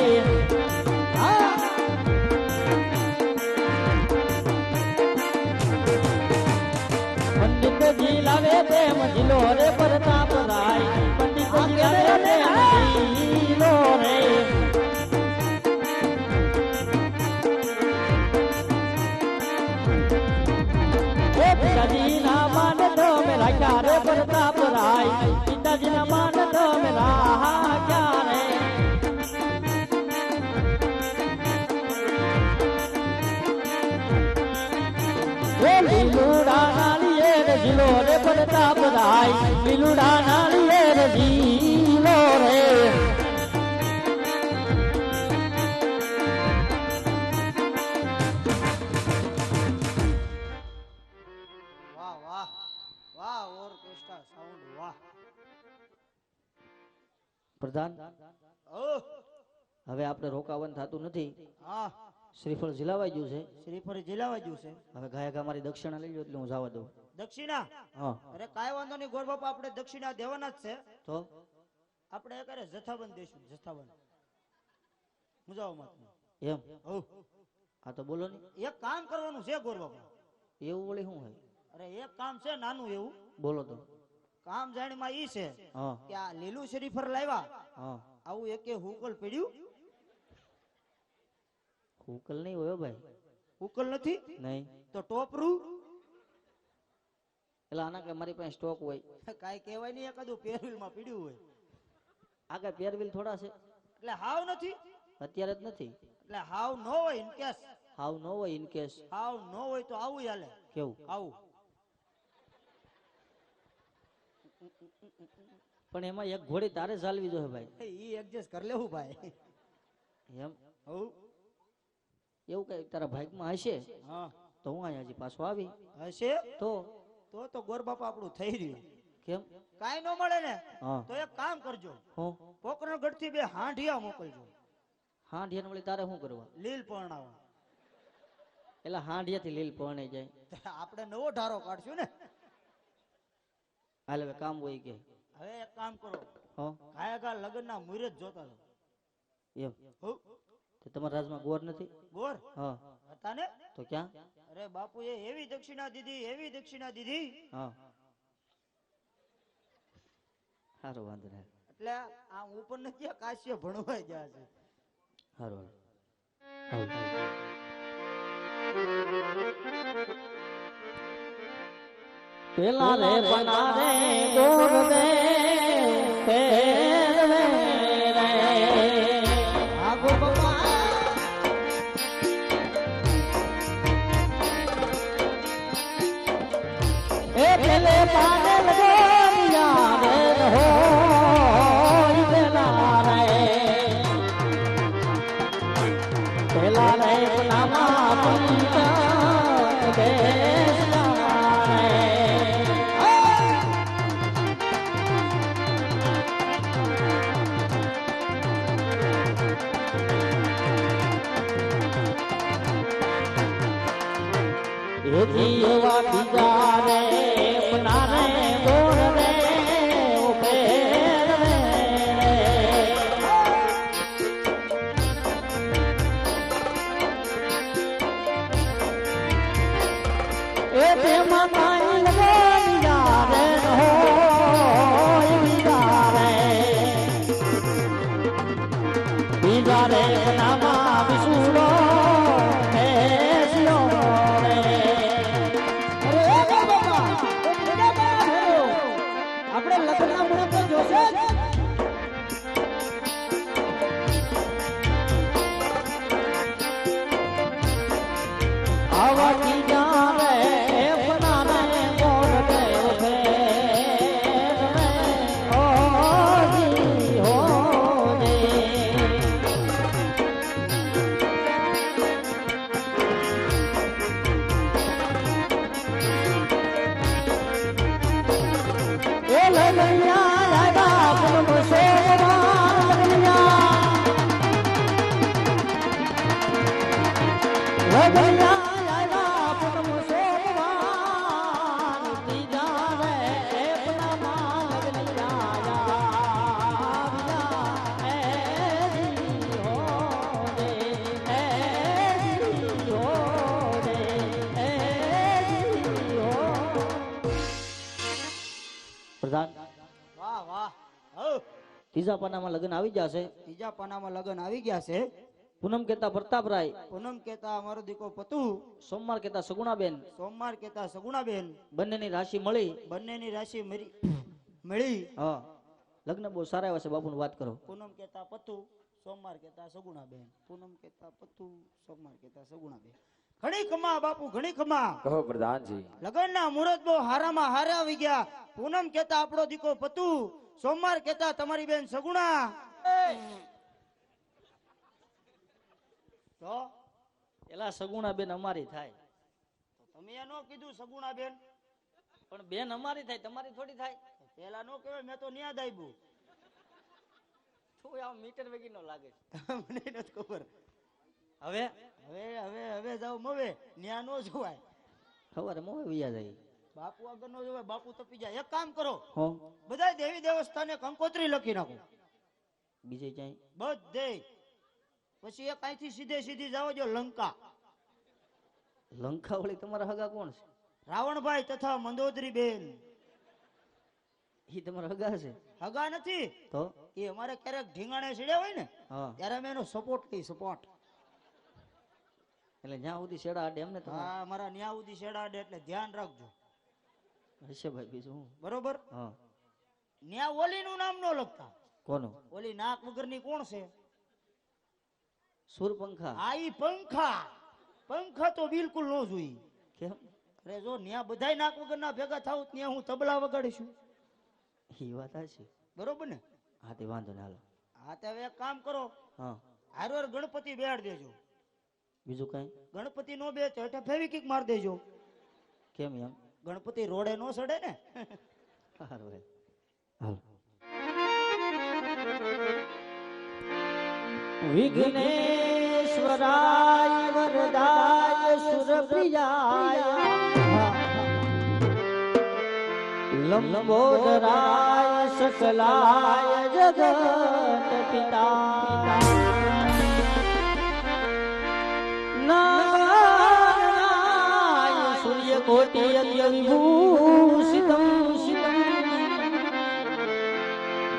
[SPEAKER 3] પંડિત ઝીલાવે તેમ ઝીલો રે પ્રતાપ રાય, પંડિત ઝીલાવે તેમ ઝીલો રે. પિતાજી ના માન તમે રાખ્યા રે પ્રતાપ રાય, પિતાજી ના માન તમે રાખ્યા રે. લીલુડા નાળિયેર ઝીલો રે પ્રતાપ રાય, લીલુડા નાળિયેર ઝીલો રે.
[SPEAKER 2] વાહ વાહ વાહ ઓર્કેસ્ટ્રા સાઉન્ડ વાહ.
[SPEAKER 3] પ્રધાન
[SPEAKER 2] ઓહ
[SPEAKER 3] હવે આપણે રોકાવાનું થતું નથી.
[SPEAKER 2] હા
[SPEAKER 3] શ્રીફળ ઝીલાવાઈ ગયું છે.
[SPEAKER 2] શ્રીફળ ઝીલાવા જ્યું છે.
[SPEAKER 3] હવે ગાયક અમારી દક્ષિણા લઈ લો એટલે હું જવા દઉં.
[SPEAKER 2] દક્ષિણા?
[SPEAKER 3] હા
[SPEAKER 2] અરે કાંઈ વાંધો નહીં ગોર બાપા આપણે દક્ષિણા દેવાના જ છે.
[SPEAKER 3] તો
[SPEAKER 2] આપણે કરે જથ્થાબંધ દેશું જથ્થાબંધ. મુજાવમાં
[SPEAKER 3] એમ
[SPEAKER 2] હઉ.
[SPEAKER 3] આ તો બોલો ને.
[SPEAKER 2] એક કામ કરવાનું છે ગોર બાપા.
[SPEAKER 3] એવું વળી શું હોય?
[SPEAKER 2] અરે એક કામ છે નાનું એવું.
[SPEAKER 3] બોલો તો.
[SPEAKER 2] કામ જાણીમાં ઈ છે
[SPEAKER 3] હા
[SPEAKER 2] કે આ લીલું શ્રીફળ લાવ્યા
[SPEAKER 3] હા.
[SPEAKER 2] આવું એકે હુકલ પડ્યું.
[SPEAKER 3] ઉકલ નહીં હોય હો ભાઈ.
[SPEAKER 2] હુકલ નથી
[SPEAKER 3] નહીં.
[SPEAKER 2] તો ટોપરું.
[SPEAKER 3] એટલે આના કે મારી પાસે સ્ટોક હોય.
[SPEAKER 2] કાંઈ કહેવાય નહીં. એકાદું પેરવીલમાં પીડ્યું હોય.
[SPEAKER 3] આ કઈ પેરવીલ થોડા છે?
[SPEAKER 2] એટલે હાવ નથી.
[SPEAKER 3] અત્યારે જ નથી.
[SPEAKER 2] એટલે હાવ ન હોય ઇન કેસ.
[SPEAKER 3] હાવ ન હોય ઇન કેસ.
[SPEAKER 2] હાવ ન હોય તો આવું હાલે.
[SPEAKER 3] કેવું?
[SPEAKER 2] આવું.
[SPEAKER 3] પણ એમાં એક ઘોડી તારે ચાલવી જોઈએ ભાઈ.
[SPEAKER 2] ઈ એડજસ્ટ કરી લેવું ભાઈ.
[SPEAKER 3] એમ
[SPEAKER 2] હઉ.
[SPEAKER 3] એવું કઈ તારા ભાગમાં હશે
[SPEAKER 2] હા
[SPEAKER 3] તો હું અહીંયા હજી પાછો આવી.
[SPEAKER 2] હશે
[SPEAKER 3] તો
[SPEAKER 2] તો ગોર બાપા આપણું થઈ રહ્યું.
[SPEAKER 3] કેમ?
[SPEAKER 2] કાંઈ ન મળે ને
[SPEAKER 3] હા
[SPEAKER 2] તો એક કામ કરજો.
[SPEAKER 3] હું
[SPEAKER 2] પોકરણગઢ થી 2 હાંઢિયા મોકલજો.
[SPEAKER 3] હાંડિયા વળી તારે શું કરવા?
[SPEAKER 2] લીલ પરણાવા.
[SPEAKER 3] એટલે હાંડિયાથી લીલ પરણાઈ જાય.
[SPEAKER 2] આપણે નવો ઢારો કાઢશું ને.
[SPEAKER 3] હાલ હવે કામ હોય કે
[SPEAKER 2] હવે એક કામ કરો,
[SPEAKER 3] હો
[SPEAKER 2] કાયકા લગ્નના મુહૂર્ત જોતા જાઓ.
[SPEAKER 3] એમ
[SPEAKER 2] હો,
[SPEAKER 3] તો તમારા રાજમાં ગોર નથી?
[SPEAKER 2] ગોર
[SPEAKER 3] હા
[SPEAKER 2] હતા ને.
[SPEAKER 3] તો ક્યાં?
[SPEAKER 2] અરે બાપુએ એવી દક્ષિણા દીધી, એવી દક્ષિણા દીધી,
[SPEAKER 3] હા સારું વાંધો નહીં.
[SPEAKER 2] એટલે આ ઉપર નથી કાશ્ય ભણવા ગયા છે.
[SPEAKER 3] સારું હાલ. પેલા રે બનારે ગોર દે પેરવે રે આગો બાપા એ પેલે પાગલ ગોરિયા રે હો પેલા રે પેલા રે બનાવા પંચા બેસલા રે એ જીવા બીજા રે પના રે ગોર રે ઓ પેર રે એ તેમાં કાઈ લગા રે હો બીજા રે પનામા વિસુડો આપણે લગ્નના મુહૂર્ત જોશે આવા કીજા રે પનાને મોર દે ઉભે ઓ જી હો દે પ્રધાન
[SPEAKER 2] વાહ વાહ. હઉ,
[SPEAKER 3] ત્રીજા પાનામાં લગ્ન આવી જશે.
[SPEAKER 2] ત્રીજા પાનામાં લગ્ન આવી ગયા છે.
[SPEAKER 3] પૂનમ કેતા પ્રતાપરાય,
[SPEAKER 2] પૂનમ કેતા અમારો દીકરો પતુ,
[SPEAKER 3] સોમવાર કેતા સગુણાબેન,
[SPEAKER 2] સોમવાર કેતા સગુણાબેન,
[SPEAKER 3] બંનેની રાશિ મળી.
[SPEAKER 2] બંનેની રાશિ મળી.
[SPEAKER 3] હા લગ્ન બહુ સારા એવા છે. બાપુની વાત કરો.
[SPEAKER 2] પૂનમ કેતા પતુ, સોમવાર કેતા સગુણાબેન. પૂનમ કેતા પતુ, સોમવાર કેતા સગુણાબેન. ઘણી ખમા બાપુ, ઘણી ખમા.
[SPEAKER 1] કહો પ્રધાનજી.
[SPEAKER 2] લગ્નના મુહૂર્ત બહુ હારામાં હારા આવી ગયા. પૂનમ કેતા આપણો દીકરો પતુ, સોમવાર કેતા તમારી બેન સગુણા. તો
[SPEAKER 3] પેલા સગુણાબેન અમારી થાય.
[SPEAKER 2] તમે એ નો કીધું સગુણાબેન,
[SPEAKER 3] પણ બેન અમારી થાય, તમારી થોડી થાય.
[SPEAKER 2] પેલા નો કહેવાય, મેં તો ન્યા દાઈબુ.
[SPEAKER 3] શું આમ મીટર વેગી નો લાગે
[SPEAKER 2] મને નથી ખબર.
[SPEAKER 3] હવે
[SPEAKER 2] હવે હવે હવે જાવ મવે, ન્યા નો જોવાય.
[SPEAKER 3] સવારે મોવે વિયા જાય.
[SPEAKER 2] બાપુ આગળ નો જોવાય, બાપુ તપી જાય. એક કામ કરો,
[SPEAKER 3] હો
[SPEAKER 2] બધા દેવી દેવસ્થાને કંકોત્રી લખી નાખો.
[SPEAKER 3] બીજે ક્યાંય
[SPEAKER 2] બધે. પછી એક અહીંથી સીધી જાવ જો લંકા.
[SPEAKER 3] લંકા વળી તમારા હગા કોણ છે?
[SPEAKER 2] રાવણભાઈ તથા મંદોદરી બેન.
[SPEAKER 3] એ તમારા હગા છે?
[SPEAKER 2] હગા નથી
[SPEAKER 3] તો
[SPEAKER 2] એ અમારે ક્યારેક ઢીંગાણે સીડ્યા હોય ને
[SPEAKER 3] હા
[SPEAKER 2] ત્યારે અમે એનો સપોર્ટ લઈ. સપોર્ટ.
[SPEAKER 3] એટલે જ્યાં સુધી શેડા આડે એમને તમારે
[SPEAKER 2] હા, અમારા ન્યા સુધી શેડા અડે એટલે ધ્યાન રાખજો.
[SPEAKER 3] હશે ભાઈ. બીજું હું?
[SPEAKER 2] બરોબર.
[SPEAKER 3] હા
[SPEAKER 2] ન્યા ઓલી નું નામ નો લખતા.
[SPEAKER 3] કોનું?
[SPEAKER 2] ઓલી નાક વગરની કોણ છે?
[SPEAKER 3] સુરપંખા.
[SPEAKER 2] આ ઈ પંખા. પંખા તો બિલકુલ નો જોઈ.
[SPEAKER 3] કેમ?
[SPEAKER 2] અરે જો ન્યા બધાય નાક વગરના ભેગા થાવ ત્યાં હું તબલા વગાડીશું.
[SPEAKER 3] એ વાત હશે.
[SPEAKER 2] બરોબર ને?
[SPEAKER 3] હા તે વાંધો ને હાલો.
[SPEAKER 2] હા તો હવે એક કામ કરો,
[SPEAKER 3] હા
[SPEAKER 2] હારવાર ગણપતિ બેહાડ દેજો.
[SPEAKER 3] બીજું કઈ?
[SPEAKER 2] ગણપતિ નો બે તો એટલે ફેવિકિક માર દેજો.
[SPEAKER 3] કેમ એમ?
[SPEAKER 2] ગણપતિ રોડે નો સડે ને.
[SPEAKER 3] સારું હાલો. વિઘ્નેશ્વરાય વરદાય સુરપ્રિયાય લંબોદરાય સકલાય જગત પિતા નારાયણ સૂર્ય કોટી વિભૂષિતમ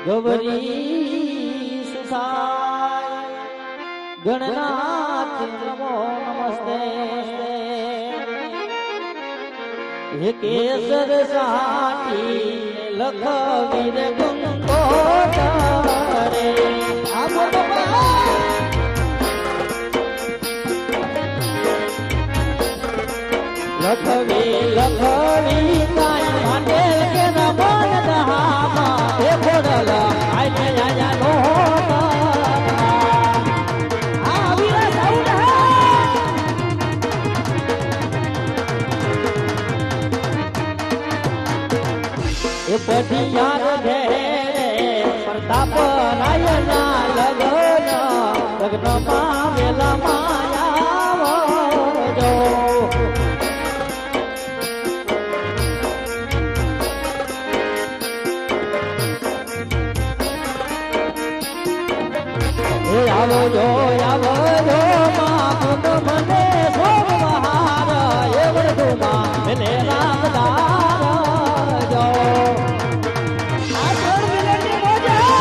[SPEAKER 3] ગૌરી સુખાય ગણનાથ નમો નમસ્તે હે કેસર સાટી લખવીર ગંગોતરે આમો લખવી કાય માંડેલ કે રમણ દહામાં એ ખોડલ આય આયા નો એ પઢિયાર ઘેરે પ્રતાપ રાયના લગ્નમાં વેલા માયા જો આવો જો માં પુત મને સોમવાર એ વડુમાં મને રામદાર જો આ છોડ મિલની મોજા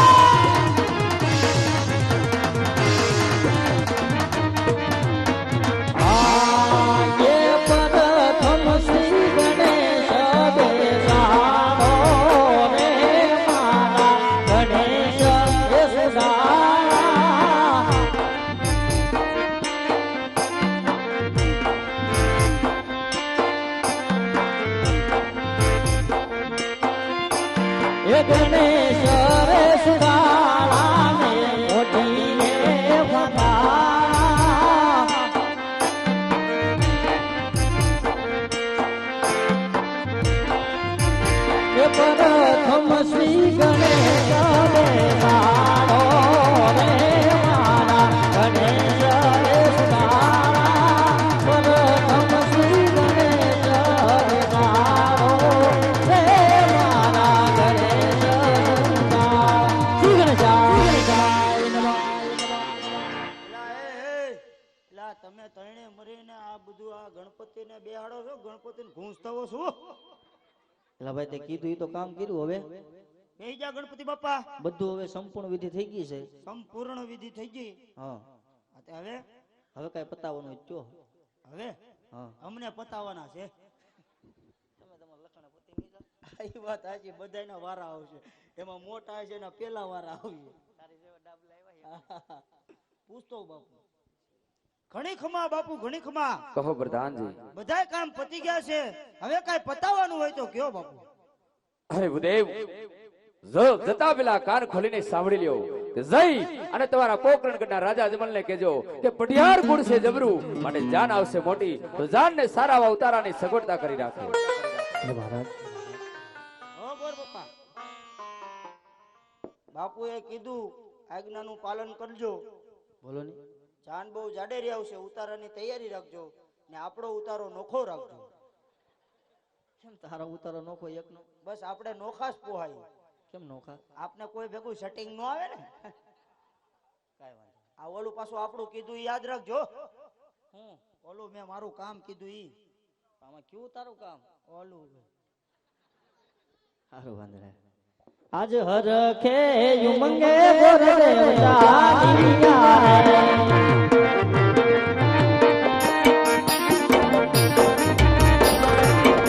[SPEAKER 3] એ પ્રથમ શ્રી ગણેશ બેસાડો રે મારા ગણેશ એ સુધા ગણેશ રે સુધારા ને મોટી રે વધારા એ પ્રથમ શ્રી ગણેશ બેસાડો રે મારા ગણેશ રે સુધારા પ્રથમ શ્રી ગણેશ બેસાડો રે મારા
[SPEAKER 2] તમે તરણે મરીને આ બધું આ ગણપતિને બેહાડો છો, ગણપતિને ઘૂંસતાવો છો.
[SPEAKER 3] એટલે ભાઈ તે કીધું એ તો કામ કર્યું. હવે
[SPEAKER 2] બેહી જા ગણપતિ બાપા.
[SPEAKER 3] બધું હવે સંપૂર્ણ વિધિ થઈ ગઈ છે.
[SPEAKER 2] સંપૂર્ણ વિધિ થઈ ગઈ.
[SPEAKER 3] હા
[SPEAKER 2] હવે
[SPEAKER 3] હવે કઈ પતાવવાનું ઈચ્છો?
[SPEAKER 2] હવે
[SPEAKER 3] હા
[SPEAKER 2] અમને પતાવવાના છે.
[SPEAKER 3] તમે તમારા લખણા પતિ નહીં જાઓ.
[SPEAKER 2] એ વાત સાચી, બધાયના વારા આવશે. એમાં મોટા છે ને પેલા વારા આવશે.
[SPEAKER 3] તારી જેવા ડાબ લાવ્યા
[SPEAKER 2] પૂછતો બાપુ. ઘણી ખમા બાપુ, ઘણી ખમા.
[SPEAKER 1] કહો પ્રધાનજી.
[SPEAKER 2] બધાય કામ પતી ગયા છે, હવે કઈ પતાવવાનું હોય તો કયો બાપુ.
[SPEAKER 1] અરે ભૂદેવ, જો જતા પેલા કાન ખોલીને સાંભળી લ્યો કે જઈ અને તમારા પોકરણગઢના રાજા અજમલને કહેજો કે પઢિયાર ગુણ છે જબરું, માટે જાન આવશે મોટી, તો જાનને સારા અવતારાની સગવડતા કરી રાખે.
[SPEAKER 3] મહારાજ
[SPEAKER 2] હો ગોર બાપા. બાપુએ કીધું આજ્ઞાનું પાલન કરજો.
[SPEAKER 3] બોલો ને.
[SPEAKER 2] જાન બહુ જાડેરી આવશે, ઉતારાની તૈયારી રાખજો ને આપણો ઉતારો નોખો રાખજો.
[SPEAKER 3] કેમ તારો ઉતારો નોખો એકનો?
[SPEAKER 2] બસ આપણે નોખા જ પોહાય.
[SPEAKER 3] કેમ નોખા?
[SPEAKER 2] આપને કોઈ ભેગું સેટિંગ ન આવે ને.
[SPEAKER 3] કાઈ વાંધો.
[SPEAKER 2] આ ઓલું પાછું આપણું કીધું ઈ યાદ રાખજો.
[SPEAKER 3] હું
[SPEAKER 2] ઓલું મેં મારું કામ કીધું ઈ.
[SPEAKER 3] આમાં કેવું તારું કામ?
[SPEAKER 2] ઓલું
[SPEAKER 3] હારું વાંધો. આજ હરખે યુમંગે ગોરદેવ ચાલિયા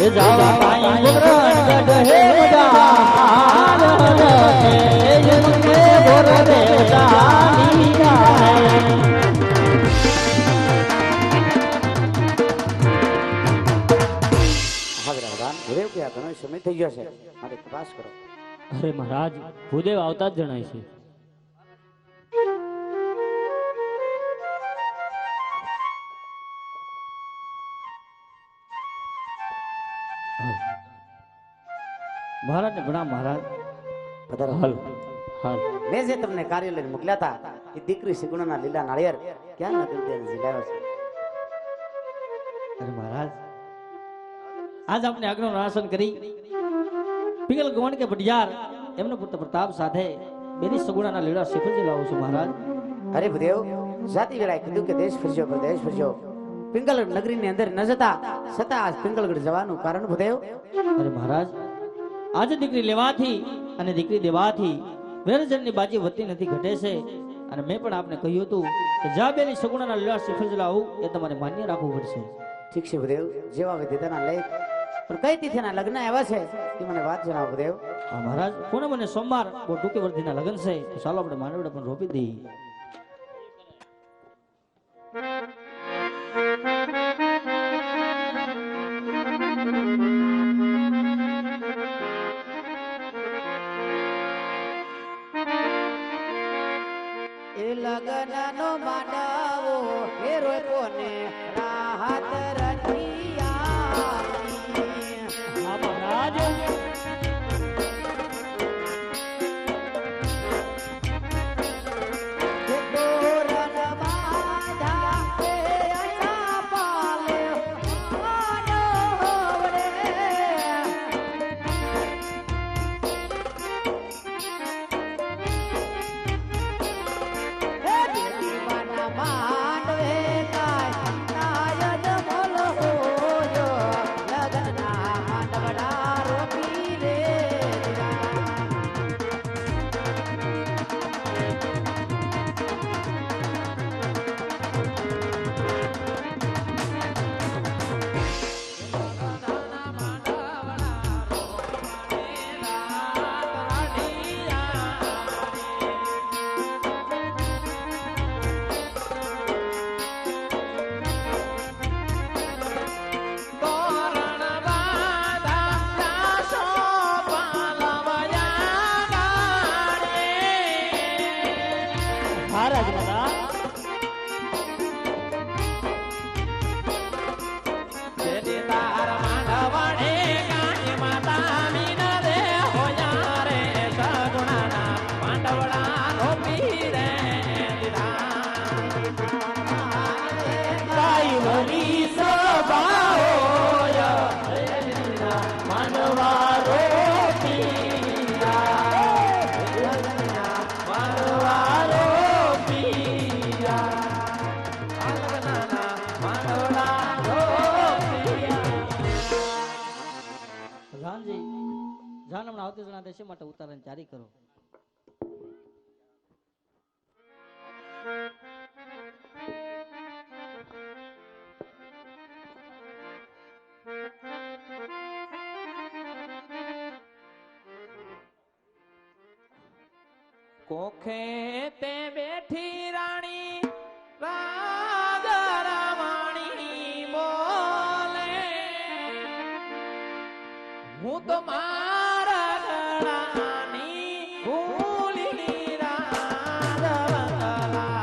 [SPEAKER 3] એ જાવા પાઈ ગોરગઢ હે મજાર હરખે યુમંગે ગોરદેવ ચાલિયા
[SPEAKER 1] ભૂદેવ કે આ ઘણો સમય થઈ ગયો છે, મારે તપાસ કરો.
[SPEAKER 3] અરે મહારાજ, ભૂદેવ આવતા જ જણાય છે. મહારાજ ને ઘણા મહારાજ
[SPEAKER 1] પધારો.
[SPEAKER 3] હાલ હાલ
[SPEAKER 4] મેં જે તમને કાર્યાલય મોકલ્યા હતા એ દીકરી સગુણાના લીલા નાળિયેર ક્યાં નગર તેને ઝીલાવ્યો છે.
[SPEAKER 3] અરે મહારાજ આજ આપણે આજ્ઞાનું અનુસરણ કરી પિંગલ ગોવણ કે ભટિયાર એમનો પુત્ર પ્રતાપ સાથે બેની સગુણાના લીલા શ્રીફળજી લાવું છું મહારાજ.
[SPEAKER 4] અરે ભદેવ જાતિ વેળાએ કીધું કે દેશ ફરજો પ્રદેશ ફરજો, પિંગલગઢ નગરીની અંદર ન જતા છતાં આજ પિંગલગઢ જવાનું કારણ ભદેવ.
[SPEAKER 3] અરે મહારાજ આજે દીકરી લેવાથી અને દીકરી દેવાથી વેરજનની બાજી વધતી નથી ઘટે છે. અને મેં પણ આપને કહ્યું હતું કે જા બેની સગુણાના લીલા શ્રીફળ લાવું એ તમારે માન્ય રાખવું પડશે.
[SPEAKER 4] ઠીક છે ભદેવ, જેવા વિધિતાના લેખ પણ કઈ તિથિના લગ્ન આવ્યા છે એ મને વાત જણાવો ભદેવ.
[SPEAKER 3] હા મહારાજ કોને મને સોમવાર બહુ ટૂંકી વર્ધીના લગ્ન છે તો ચાલો આપણે માંડવડા પણ રોપી દઈએ.
[SPEAKER 4] એ લગ્નનો માંડવો હેરો કોને રાહત રખિયા.
[SPEAKER 3] હા મહારાજ આવતી જણા દેશે માટે ઉતારણ જારી કરો.
[SPEAKER 5] કોખે તે બેઠી રાણી રાજા રામાણી બોલે, હું તો મારા ગળાની ભૂલી રાજા બંગલા.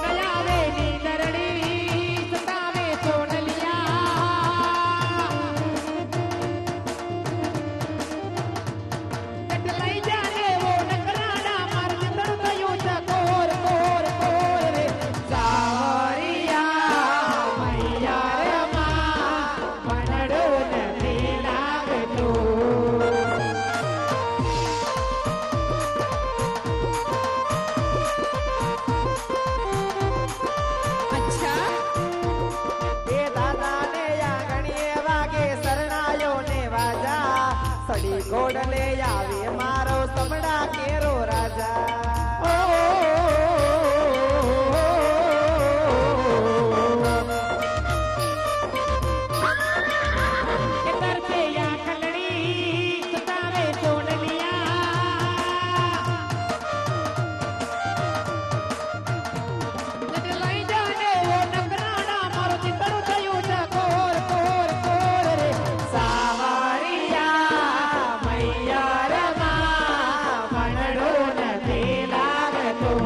[SPEAKER 5] નયાવે ની દરડી સતાવે સોનલિયા લઈ જાને વો નકરાડા માર ચંદન થયું ચકોર કોર કોર રે સાવરિયા મૈયા રે માં મનડો નથી લાગતું
[SPEAKER 6] એ દાદાને આંગણીએ વાગે શરણાયો ને વાજા સડી ઘોડલે આવે મારો સમડા કેરો રાજા
[SPEAKER 5] તરફે યા ખલડી સતાવે સોનલિયા લઈ જાને ઓ નકરાડા મારો ચિતરું થયું છે કોર કોર કોર રે સાવરિયા મૈયા રે માં મનડો નથી લાગતું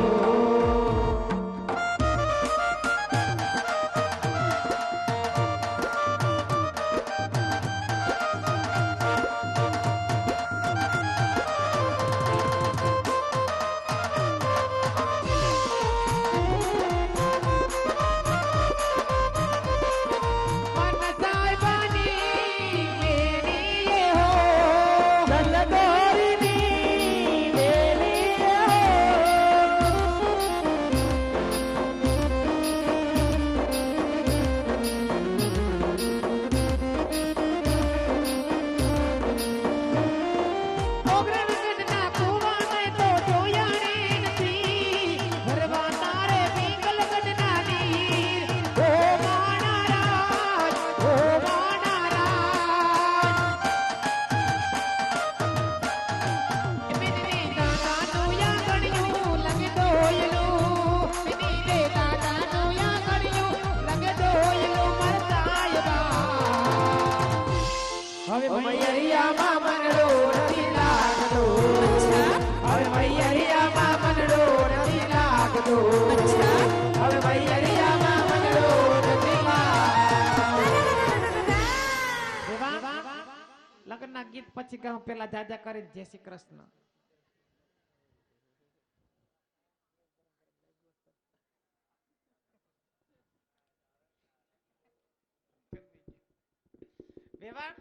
[SPEAKER 5] મન સાહેબાની બેનીએ હો ગલગોરીની બેનીએ હો ઓગરે વિકટના કુવાને તો જોયાણી નથી ભરવા તારે પિંગલ ગઢના નીર ઓ માણા રાજ ઓ માણા રાજ મિની દાદાનું યા ગણ્યું લગે ડોયલું મિની રે દાદાનું યા ગણ્યું લગે ડોયલું મરતાયબા હવે મૈયરિયામાં મનડો નથી લાગતો હવે મૈયરિયામાં મનડો નથી લાગતો હવે મૈયરિયામાં મનડો નથી લાગતો લગ્નના ગીત પછી કહું પેલા જાજા કરી જય શ્રી કૃષ્ણ વેવાણ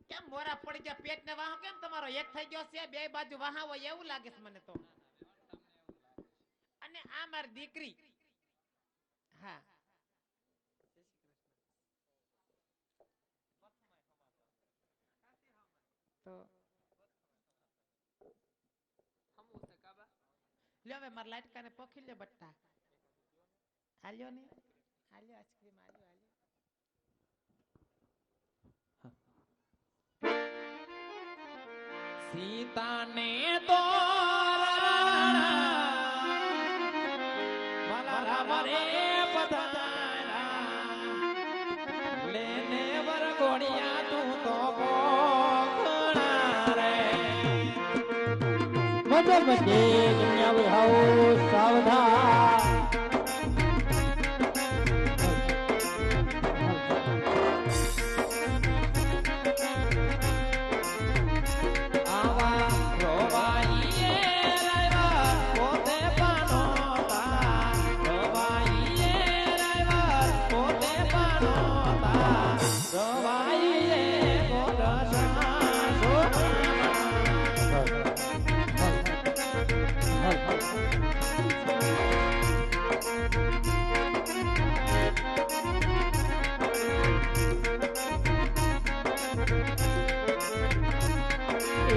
[SPEAKER 5] કેમ મોરા પડી ગયા પેટ ને વાહો કેમ તમારો એક થઈ ગયો છે બે બાજુ વાહા હોય એવું લાગે છે મને તો અને આ મારી દીકરી હા તો લ્યો હવે મારા લાટકાને પોખી લ્યો બટ્ટા હાલ્યો ને હાલ્યો આઈસ્ક્રીમ હાલ્યો હાલ્યો સીતાને તો વાલા રામ રે પધારા લેને વરઘોડિયા તું તો કોખણા રે
[SPEAKER 3] મજો મજે દુનિયા વે હાઉ સાવધાન
[SPEAKER 5] આવા રોવાઈએ રાયવા પોતે પાનોતા રોવાઈએ રાયવા પોતે પાનોતા રોવાઈએ ગોદસા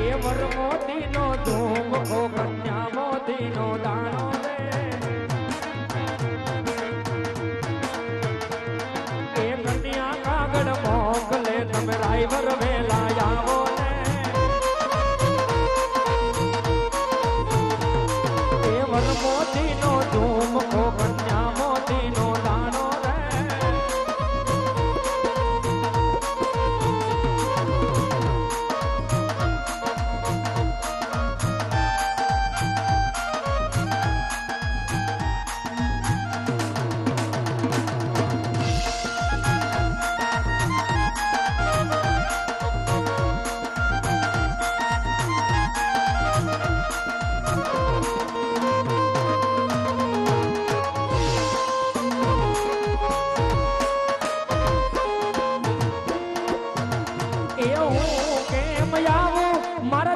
[SPEAKER 1] એ વર મોતીનો ધૂમ ખો કન્યા મોતીનો દાણો રે એ કન્યા કાગળ મોકલે તમે રાયવર વેલા આવો ને એ વર મોતીનો ધૂમ ખો કન્યા મોતીનો દાણો રે
[SPEAKER 5] મારા